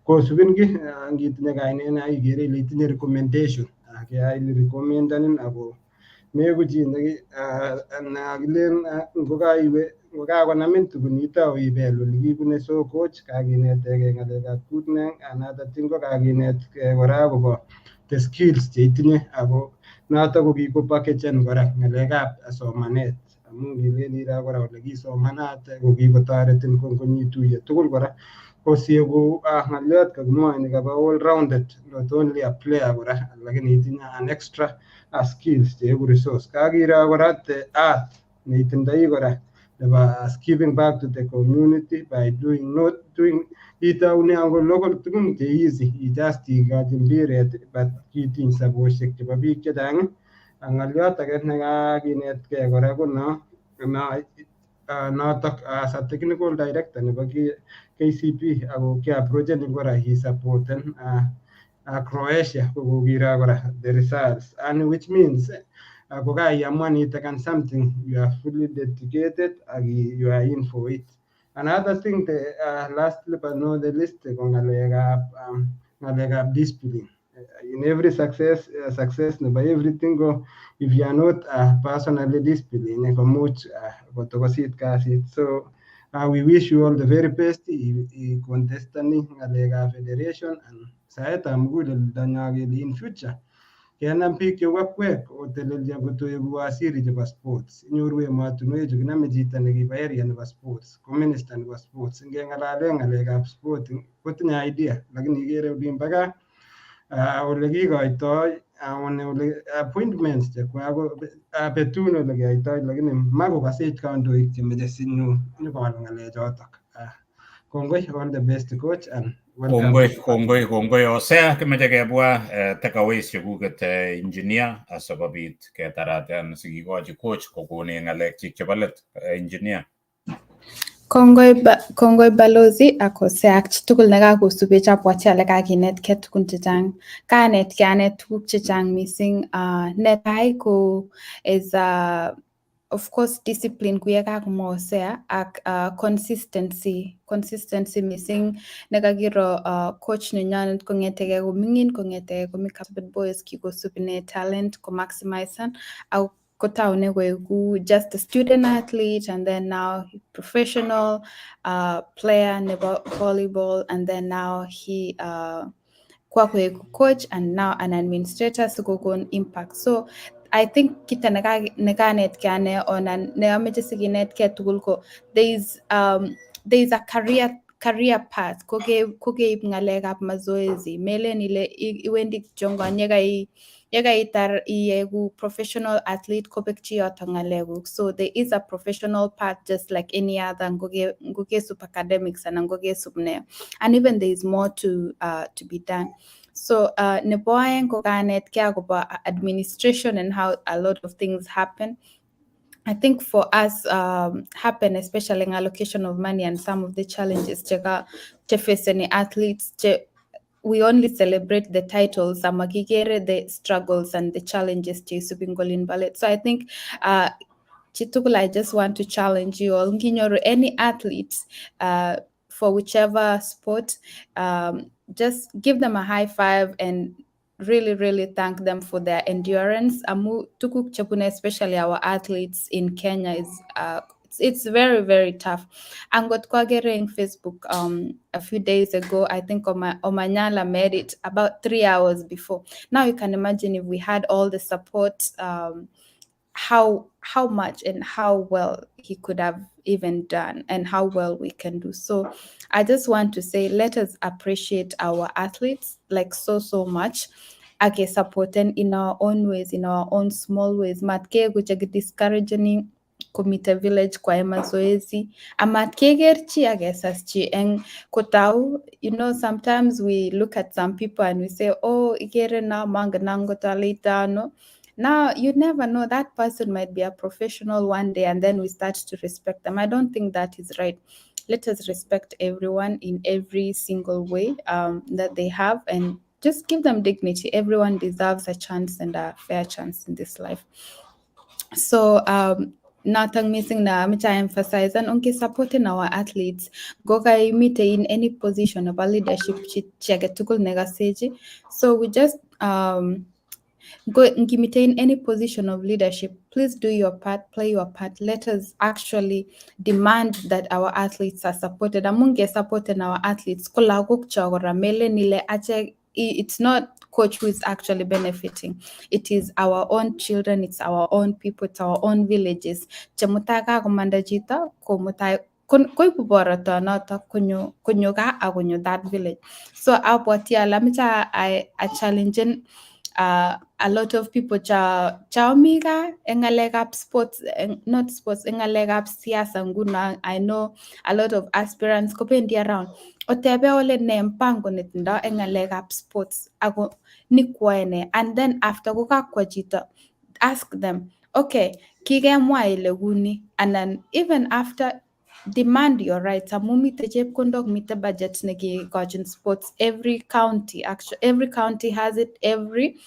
kosubin ki ngitinye kainet na ikere ile itinye recommendation kehighly recommended ako meku chi nakilen ngokakonamin tugun itou ibel ole kibune so coach kakinetege ng'alekab kutneng another ko kakinetge kora akobo the skills cheitinye ako notok ko kikopakejen kora ng'alekab somanet amu ngilen iro kora ole kisomanate ko kikotoretin ngonyituiye tugul kora kosieku ng'oliot kakimwae nekabo all rounded not only a player kora lakini itinye an extra skills cheiku resource kakiro kora the art neitindoi kora nebo giving back to the community by doing itoune angot local tugun che easy just ikochi mpiret but kitiny sabosiek chebo biik chechang ng'oliot age nekakinetgei kora ko notok as a technical director nebo KCB ako kiapproacheni kora supporten Croatia kokokiro kora the results and which means kokaiamuan itaken something you are fully dedicated and you are in for it. Another thing lastly but not the least ko ng'alekab discipline in every success nebo everything ko if you are not personally disciplined komuch kotokosit kasit so we wish you all the very best contestani ng'alekab federation and saetab muguleldonyo kele in future kenam biik cheu akwek otelelchi kotoeku waziri chebo sports inyoru emotinwechu kinome chito nekibo area nebo sports ko minister nebo sports ngeng'alale ng'alekab sport kotinye idea lakini ikere olimbo gaa ole kikoitoi ole appointments chekwak ko betun ole keyoitoi lakini makokasech kandoik chemeche sinyokowal ng'alechotok. Kongoi, all the best coach and kongoi Osea kimeche kebwa takeaways chekuket engineer asikobit ketaratan sikikochi coach kokone ng'alek chik chebo let engineer. Kongoi balozi ak Osea ak chitugul nekakosubech abwati ale kakinetkei tugun chechang. Kanetkei ane tuguk chechang mising. Netai ko is of course discipline kuye kakomwa Osea ak consistency missing nekakiro coach nenyonet kong'etege koming'in kong'etege komi Kapsabet Boys kikosub ine talent ko maximize ak kotaune koeku just a student athlete and then now professional player nebo volleyball and then now he kwa koeku coach and now an administrator sikokon impact so I think kita nekanetkei ane ona neameche sikinetkei tugul ko there is a career career path kokeib ngalekab mazoezi melen ile iwendi kichongon yekaitar iegu professional athlete kobekchi yoto ngalekuk. So there is a professional path just like any other ngokesub academics and ngokesub ne, and even there is more to be done. So nebo aeng kokanetkei akobo administration and how a lot of things happen. I think for us happen especially in allocation of money and some of the challenges che face any athletes we only celebrate the titles amakikere the struggles and the challenges che subingolin ballet. So I think Chitukul, I just want to challenge you all. Any athletes for whichever sport, just give them a high five and really thank them for their endurance. Amu tukuk chapune, especially our athletes in Kenya, is it's very tough. And got kwagere in Facebook a few days ago. I think Omanyala made it about 3 hours before. Now you can imagine if we had all the support, how much and how well he could have even done and how well we can do. So I just want to say, let us appreciate our athletes like so much. Ake supporten in our own ways, in our own small ways. Matke guchagi discouraging Komite village kwa mazoezi. Amatkegerchi agesaschi eng kotau. You know, sometimes we look at some people and we say, oh, igere na manga nangotalita no. Now, you never know, that person might be a professional one day and then we start to respect them. I don't think that is right. Let us respect everyone in every single way that they have and just give them dignity. Everyone deserves a chance and a fair chance in this life. So, natang missing na which I emphasize and onke supporting our athletes goga imite in any position of a leadership chegetukul negaseji. So we just go in any position of leadership, please do your part, play your part. Let us actually demand that our athletes are supported. Amunge supporting our athletes. It's not coach who is actually benefiting. It is our own children, it's our own people, it's our own villages. Chamutaka komanda jita komutai koipu bora nota kunyo ka akunyo that village. So apotia lamicha I challenging a lot of people chaomiga engalegap sports, not sports, engalegap siasa nguna. I know a lot of aspirants kopendi around otebe ole ne mpango netindo engalegap sports ako nikwene, and then after kokakwa chito ask them, okay, kikemwa ile guni, and then even after demand your rights. Mite chepkondok mite budget nekikochin sports. Every county has it. Every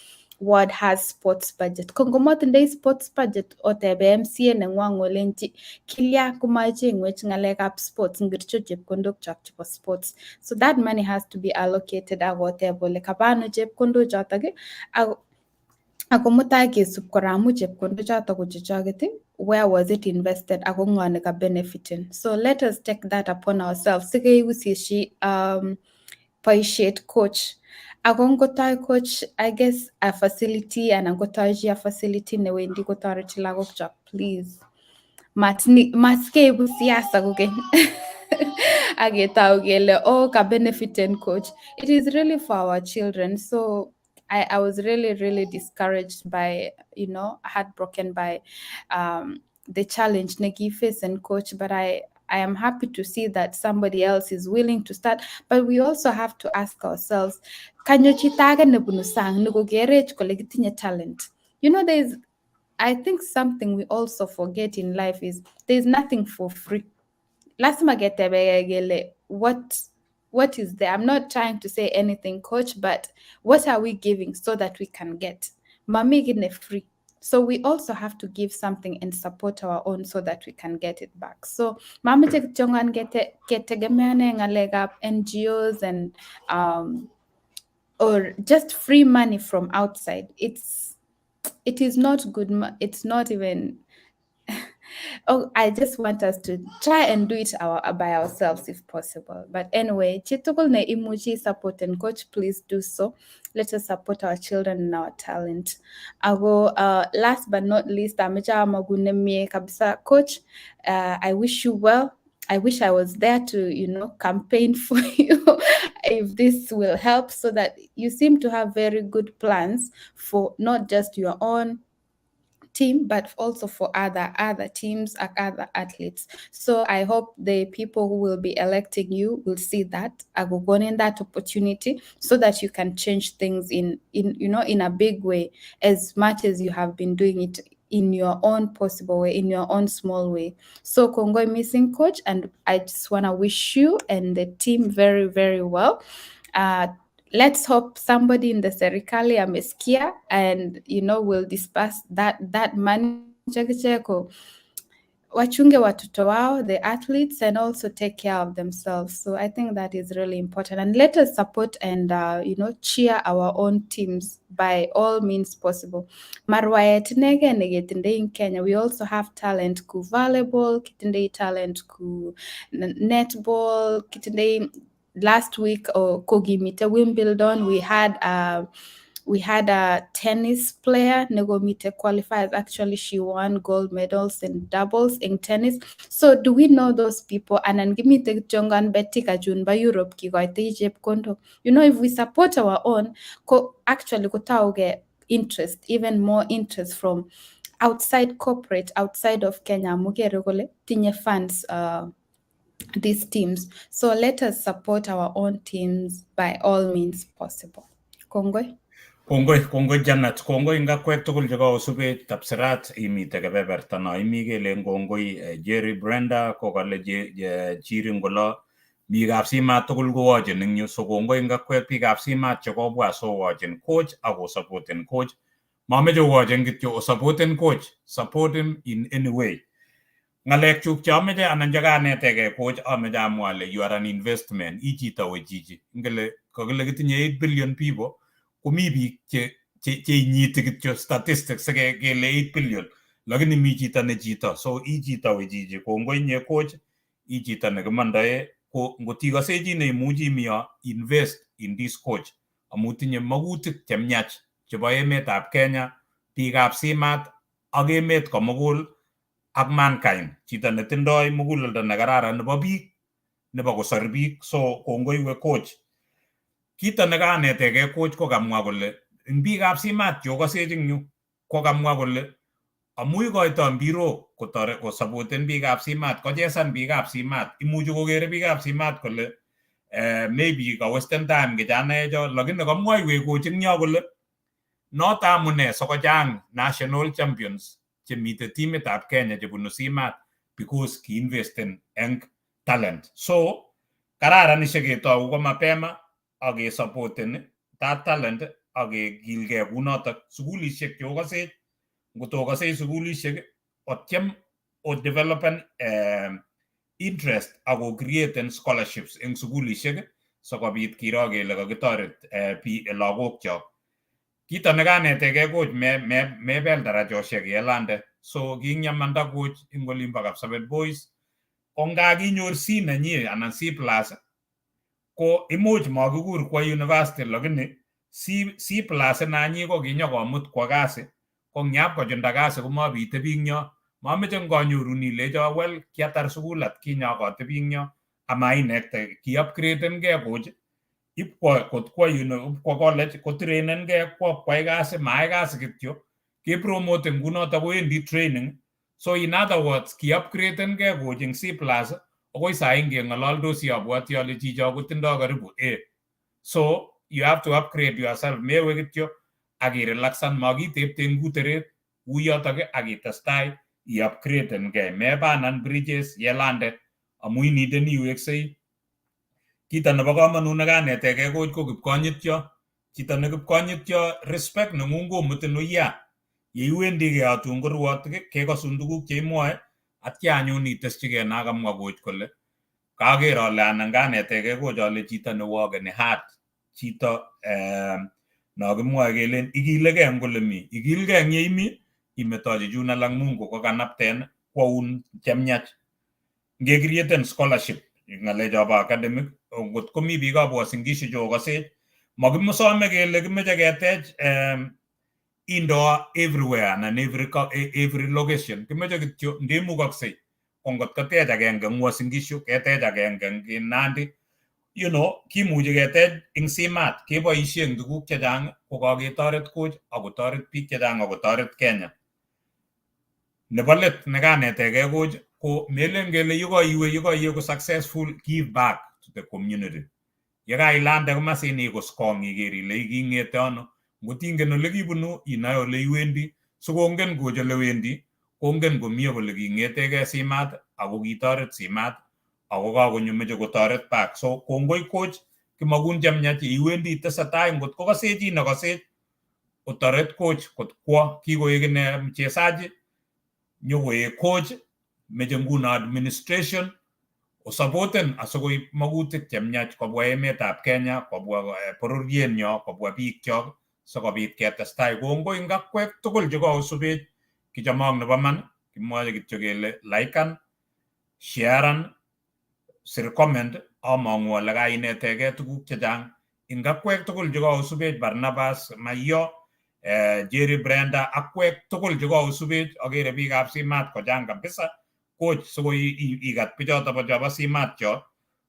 ward has sports budget. Kongomotindoi sports budget otebe MCA nengwang olenchi kilya kumachengwech ngalekab sports ngircho chepkondok chak chebo sports. So that money has to be allocated akotebe ole kabano chepkondok chotok ako mutai kesub kora amu chepkondok chotok ko chechoket, where was it invested ako ngo neka benefiting. So let us take that upon ourselves. Sikeiusishi boishet coach. Ako ngotoi coach, I guess a facility and ngotoi a facility newendi kotoreti lagok chok, please. Matkeibu siasa kokeny. Agetau kele oh ka benefiting coach. It is really for our children. So I was really discouraged by, heartbroken by the challenge Neki face and coach, but I am happy to see that somebody else is willing to start. But we also have to ask ourselves, kanyochitaga nebunusang nugogerech kolegitinye talent. I think something we also forget in life is there's nothing for free. What is there? I'm not trying to say anything, coach, but what are we giving so that we can get? Mamigine free. So we also have to give something and support our own so that we can get it back. So mamite jongan getegemeane ngalega NGOs and or just free money from outside. It is not good. It's not even. Oh, I just want us to try and do it by ourselves if possible. But anyway, Chitukul ne imuji support and coach, please do so. Let us support our children and our talent. Last but not least, Ameja Magune kabisa coach. I wish you well. I wish I was there to, campaign for you if this will help, so that you seem to have very good plans for not just your own team, but also for other teams and other athletes. So I hope the people who will be electing you will see that, in that opportunity, so that you can change things in a big way, as much as you have been doing it in your own possible way, in your own small way. So Kongoi missing coach, and I just want to wish you and the team very, very well. Let's hope somebody in the serikali amesikia and will disperse that money wachunge watoto wao, the athletes, and also take care of themselves. So I think that is really important, and let us support and cheer our own teams by all means possible. Marwayet nege negetinde in Kenya, we also have talent ku volleyball, kitinde talent ku netball, kitinde last week or Kogimite Wimbledon, we had a tennis player, Negomite qualifiers. Actually, she won gold medals in doubles in tennis. So do we know those people? And then give me the Jongan Betika Junba Europe Kondo. If we support our own, actually kotauge interest, even more interest from outside corporate, outside of Kenya, mugerogole tinye funds these teams. So let us support our own teams by all means possible. Kongoi. Kongoi Janet, kongoi ngakwek tugul cheko usubet tapsirat imite kebeberta no imi kele kongoi Jerry Brenda kokale chiring kolo biikab simat tugul kowochin eng yu, so kongoi ngakwek biikab simat chekobwa so wochin coach ako supporten coach. Mameche wochin kityo supporten coach, support him in any way. Ngalek chuk chameche anan chekanetege coach ameche amwa ale you are an investment, ichito we chichi. Ngele kokile kitinye 8 billion people, komi biik che inyiti kityo statistics kele 8 billion, lakini mi chito ne chito, so ichito we chichi. Kongoi inye coach, ichito nekimandae, ko ngotikase chi neimuchi imiyo invest in this coach, amu tinye magutik chemyach chebo emetab Kenya, biikab simat ak emet komugul ak mankind, chito netindoi muguleldo nekararan nebo biik, nebo kosor biik. So kongoi we coach. Kito nekanetege coach ko kamwa kole eng biikab simat chokasech eng yu, ko kamwa kole amu ikoito mbirok kosapoten biikab simat, kochesan biikab simat, imuchi kokere biikab simat kole maybe ka western time kijanaecho, lakini kamwoiwech coach eng yo kole noto amune sokochang national champions chemite timitab Kenya chebunu simat, because kiinvesten eng talent. So kararan isheketou ko mapema akesapoten that talent akekilgei kunotok. Sukulishek chokasech, ngotokasech sukulishek otyem odevelopen interest ako createn scholarships eng sukulishek sikobit kiro kele kakitoret lagokchok. Kito nekanetege coach, mebel darajoshek yelande. So kingyamanda coach ing olimbo Kapsabet Boys, ko ngakinyor C nenyi anan C+ ko imuch makikur kwa university, lakini C+ nanyi ko kinyokomut kwa kasi, ko ngap kochunda kasi komabite bingyo. Mameche nganyorun ilecho well kiatar sukul atkinye akotebi ngyo ama inekte, ki-upgraden-gei coach ipkwa college kotrainen-gei kwai kasi, maai kasi kityo, kepromoten kunoto kowendi training. So in other words, ki-upgraden-gei coach eng C+ akoi sai ngeng'ololdosi abwoti ale chicho kotindoi karibu A. So you have to upgrade yourself, mewe kityo akirelaxan, makitepten kuteret uyotok akitestai i-upgraden-gei, mebanan bridges yelande amu inideni iweksei. Kito nebo komonut nekanetege coach ko kipkonyityo. Chito ne kipkonyityo, respect neng'ung komutin uya. Yeiwendi keyotun korwotik kekosun tuguk cheimwoe atya anyun iteschigei nakamwa coach kole kaker ale anan kanetege coach ale chito newokeni hard, chito no kimwoe kelen ikilegei eng ole mi, ikilgei eng yeimi, imetochi chun alak Mungu kokanapten kwaun chemyach. Ngecreaten scholarship ng'alechobo academic, ngot komi biik abwo Singishu chokasech, makimosome kele kimeche ketech indoor everywhere anan every location. Kimeche kityo ndemukoksei kongot ketech agenge eng Uasin Gishu, ketech agenge eng Nandi, you know, kimuchi ketech eng Simat, keboisie eng tuguk chechang ko kaketoret coach ako toret biik chechang ako toret Kenya. Nebo let nekanetege coach ko melen kele yekaiwe successful, give back to the community. Yekailande komasin ikoskong iker ile ikingete ano, ngotingen ole kibunu inae ole iwendi, sikongen coach ole wendi, kongen komie kole kingetege Simat ako kitoret Simat ako kakonyo meche kotoret back. So kongoi coach Kimagun Chemyach, iwendi tesetai ngot kokase chi nekase kotoret coach kot kwo kikoek ine mchezaji nyokoek coach, meche nguno administration osupporten asikoib magutik chemyach kobwa emetab Kenya, kobwa bororienyo, kobwa biikchok sikobit ketestai. Kongoi eng akwek tugul chekaosubech kichomok nebo man, kimwoche kityo kele likean, sharean, sir comment, among'u ale kainetege tuguk chechang eng akwek tugul chekaosubech, Barnabas, Mayo, Jerry, Brenda, akwek tugul chekaosubech, agere biikab Simat kochang kabisa. Coach sikoi ikat bichoto bo Simat cho,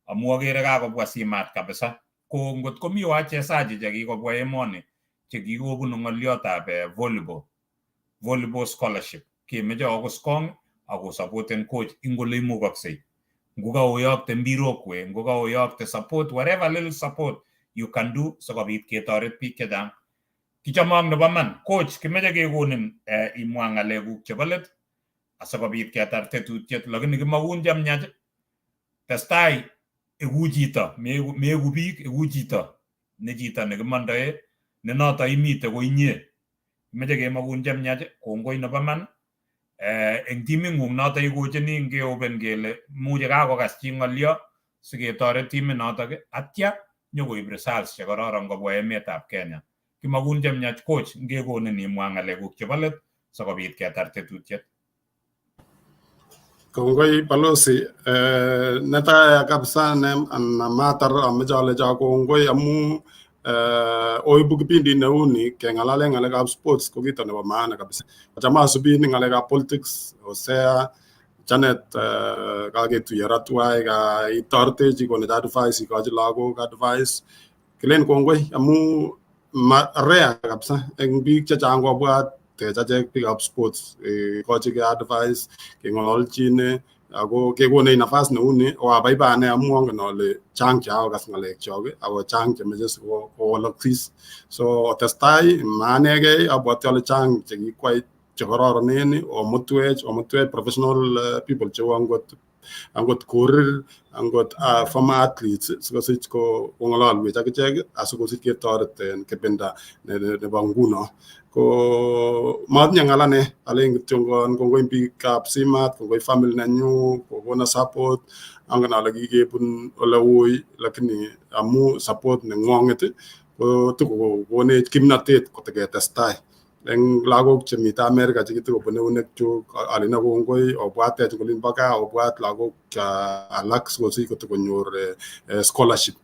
amu agere kakobwa Simat kabisa. Ko ngot komi wachezaji chekikobwa emoni chekikobunu ng'oliotab volleyball scholarship, kemeche okoskong ako supporten coach ing ole imukoksei. Ngokaoyokte mbirokwe, ngokaoyokte support, whatever little support you can do sikobit ketoret biik chechang. Kichomok nebo man, coach kimeche kekonin imwa ng'alekuk chebo let asikobit ketar tetutiet, lakini Kimagun Chemyach testai eku chito, meeku biik, eku chito nekimondoe, ne noto imite ko inye. Kimeche Kimagun Chemyach kongoi nebo man eng timing'ung noto ikochini ngeopen kele muche kakokas chi ng'olio siketoret timit notok atya nyokoib results chekororon kobwa emetab Kenya. Kimagun Chemyach coach ngekonin imwa ng'alekuk chebo let sikobit ketar tetutiet. Kongoi Balozi, netai kabisa matar ameche alecho kongoi amu oibu kipindi neuni keng'alale ng'alekab sports ko kito nebo maana kabisa. Achame asubi ng'alekab politics, Hosea, Janet kaketuiyo ra tuwai ka itoretechi konech advice, ikochi lagok advice. Kilen kongoi amu rare kabisa eng biik chechang kobwat kechachek biikab sports, ikochigei advice, keng'ololchine ako kekonech nafas neuni, oabaibai ane amu angen ale chang cheakokas ng'alekchok ako chang chemeche sikowolokis. So otestai maanegei abwoti ale chang chekikwai chekororonen, omutwech professional people cheu angot korir, angot former athletes sikosich kong'ololwech akichek asikosich ketoret kebenda nebo nguno. Ko matinye ng'alane alen kityo kongoi biikab Simat, kongoi family nenyu kokona support. Angen ale kikebun ole ui lakini amu support neng'ong'et ko tikokonech kimnatet koteketestai. Eng lagok chemite America chekitikobune eunekchuk alen kongoi, obwatech eng olin bo gaa, obwat lagok alak sikosich kotikonyor scholarship,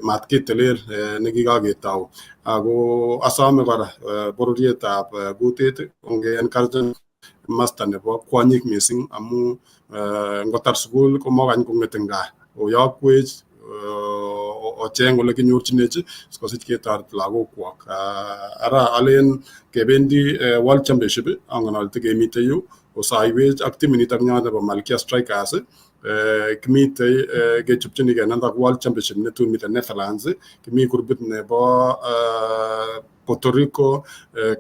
matketelel nekikaketou. Ako asome kora bororietab kutit onge-encouragen masta nebo kwonyik mising amu ngotar sukul komokany kong'et eng gaa, oyokwech ocheng ole kinyorchinech sikosich ketoret lagokwok. Ara alen kebendi World Championship, angen ale tikemite yu osaiwech ak timit nitok nyo nebo Malkia Strikers. Kimite kechopchinigei nandak World Championship netun mite Netherlands, kimi grupit nebo Puerto Rico,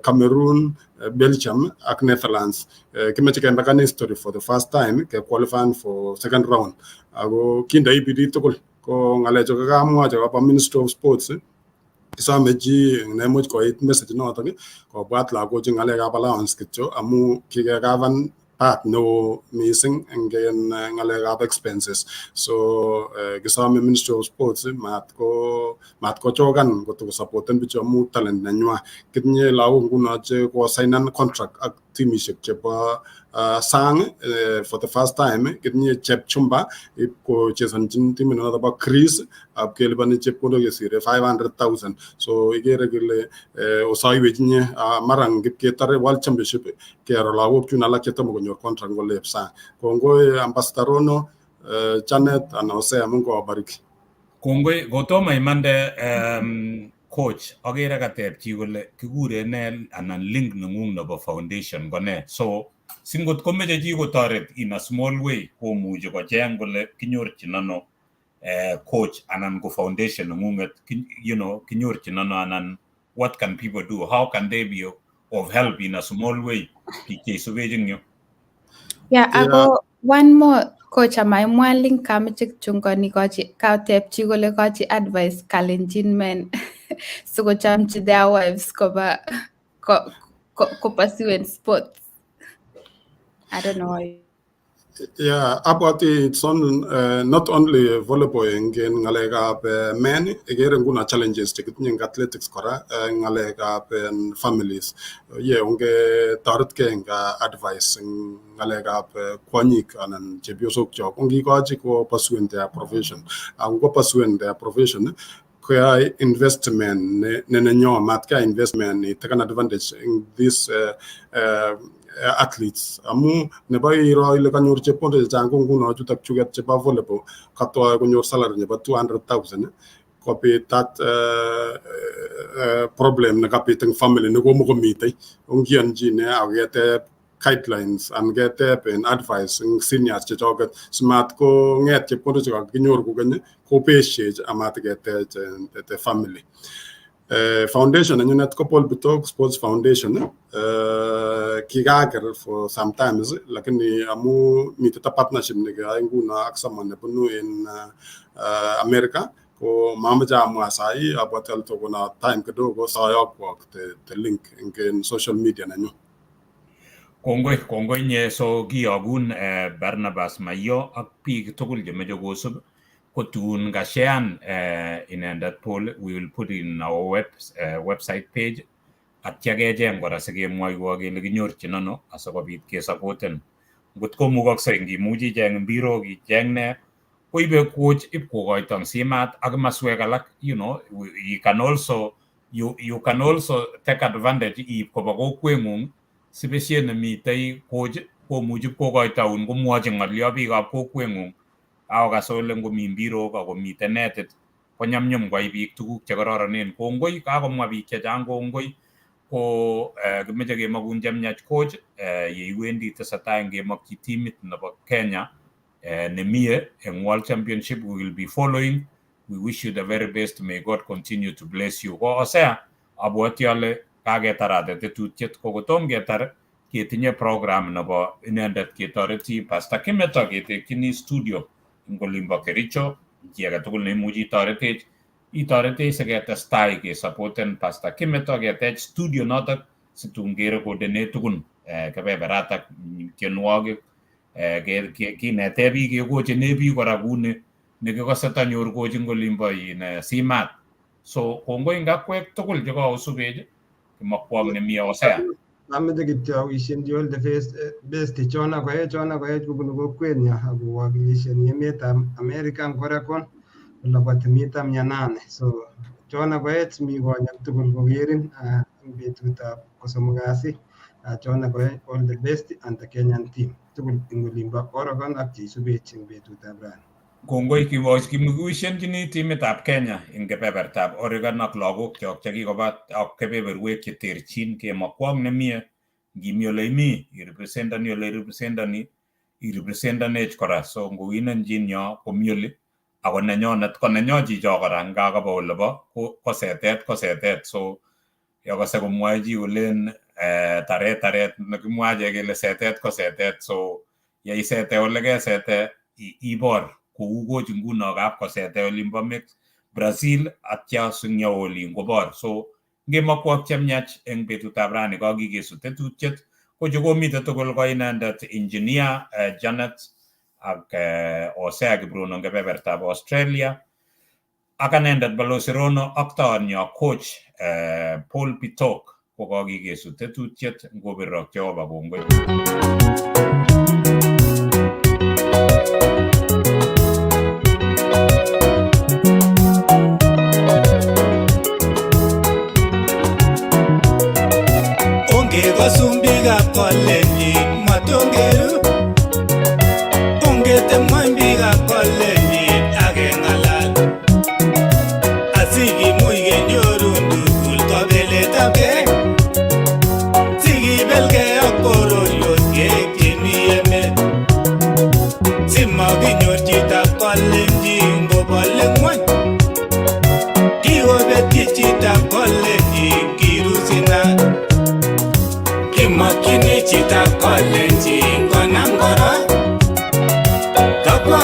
Cameroon, Belgium ak Netherlands. Kimeche kendakane history for the first time ke qualify for second round. Ako kindai bidii tugul ko ng'alechu kakamwa chebo Ministry of Sports, kisome chi nemuch koit message notok kobwat lagochu ng'alekab allowance kityo amu kikekavan part neo mising eng ng'alekab expenses. So kisome Ministry of Sports matkochokan kotokosupporten bichu amu talent nenywa. Kitinye lagok nguno che kosainan contract ak timishek chebo sang for the first time kitinye chepchumba ko chesonchin timit noto bo Chris ab kelipani chepkondok chesire 500,000 so igere kele osoiwechinye marang ketare world championship kero lagok chun alak chetomo konyor contract ngolep sang kongoi ambassador Rono Janet and Hosea Mungu awabariki. Kongoi kotomo imande coach agere katep chi kole kikure ne anan link nengung nebo foundation kone so singot komeche chi kotoret in a small way komuchi kocheng kole kinyorchin ano coach anan ko foundation nengunget kinyorchin ano anan what can people do, how can they be of help in a small way PK subejing yo. Yeah, ako one more coach amaimwa link kameche chungoni kochi katepchi kole kochi advice kalenjin men sikochamchi their wives koba pursue in sports. I don't know. Yeah, about it's on not only volleyball in ngalega men igere nguna challenges tikitinye athletics kora ngalega families yeah unge tarit ke nga advice ngalega kwanyik anan chebiosok chok ungi kochi ko pursue their profession go pursue their profession kaya investment nenenyo matka investment take an advantage in this athletes amu nebo iro ile kanyor chepkonde changu nguno chutak chuget cheba volleyball katwa konyor salary nebo 200,000 copy that problem na kapiting family ne ko mo komite ongian jine agete guidelines and get an advice in seniors che joget smart ko nget chepkonde chaka kinyor ko ganye ko peshe amat get the family foundation and unit couple Bitok Sports Foundation kigager for sometimes lakini amu mitata partnership nega inguna aksamane bunu in America ko mamaja mwasai abatel to gona time kidogo sayok work the link in social media nanyo kongoi nye so giyogun Barnabas Mayo ak biik tugul jemejo gosub kotun gashean inendet Paul we will put in our website page atya kejeng kora sikemwoiwo kele kinyorchin ano asikobit kesapoten ngot komukokse ngimuchi cheng mbirok icheng ne koibe coach ipkokoitong simat ak maswek alak you can also take advantage ip koba kokwengung sibeshe nemitei coach komuchi kokoitoun komwochi ng'olyo biikab kokwengung akokasole ngomi mbirok akomite netit konyamnyum kwai biik tuguk chekororonen kongoi kakomwa biik chechang kongoi ko kimeche kemakun chemyach coach yeiwendi tesetai ngemakyi timit nebo Kenya nemie eng World Championship we will be following. We wish you the very best. May God continue to bless you. Ko osea abwoti ale kaketarate tetutiet ko kotom ketar ketinye program nebo inendet ketoreti Pastor Kimeto ketekyini studio ing olimbo Kericho chi age tugul neimuchi itoretech siketestai kesapoten Pastor Kimeto ketech studio notok situn kerekodene tugun kebeberatak tienwogik kinete biik kekochene biik kora kuni nekikose tanyor kochin olimbo simat so kongoi ngakwek tugul chekaosubech kimakwong nemi Hosea ameche kityo awishen all the best chona koech kobunu kokwenyo akowakilishen emetab America korekon olabati mitab 800 so chona koech mi konyek tugul kokerin eng betutab kosomok kasi chona koech all the best and the Kenyan team tugul eng olimbo Oregon ak cheisubech eng betutab rani kongoi kiwishenjini timitab Kenya eng kebebertab Oregon ak lagok chok chekikoba ak kebeberwek cheterchin kemakwong nemie ngimi ole imi irepresentani ole irepresentanech kora so ngowinenjin yo komi ole ako nenyonet ko nenyo chicho kora ngakaba olebo kosetet so yakase komwae chi kolen taret nekimwache kele setet ko setet so yaisete ole kesete ibor kou kochi nguno kap kosete olimbo Brazil atya singyo olin kobor so ngemakwok chemyach eng betutab rani kakikesu tetutiet ko chekomite tugul ko inendet engineer Janet ak Hosea Kibrono eng kebebertab Australia ak anendet Balozi Rono ak taonyo coach Paul Bitok ko kokikesu tetutiet ngobirok Jehova kongoi. Kasumbikab kolenjin matongeru ongetemwany bikab kolenjin akengalal asikimuch kenyoru tugul kobeletabgei sikibelgei ak bororiosiek chemi emet simakinyor chitab kolenjin kobole ngwony kikobetyi chitab kolenjin kirusinat Kimakini chitab kolenjin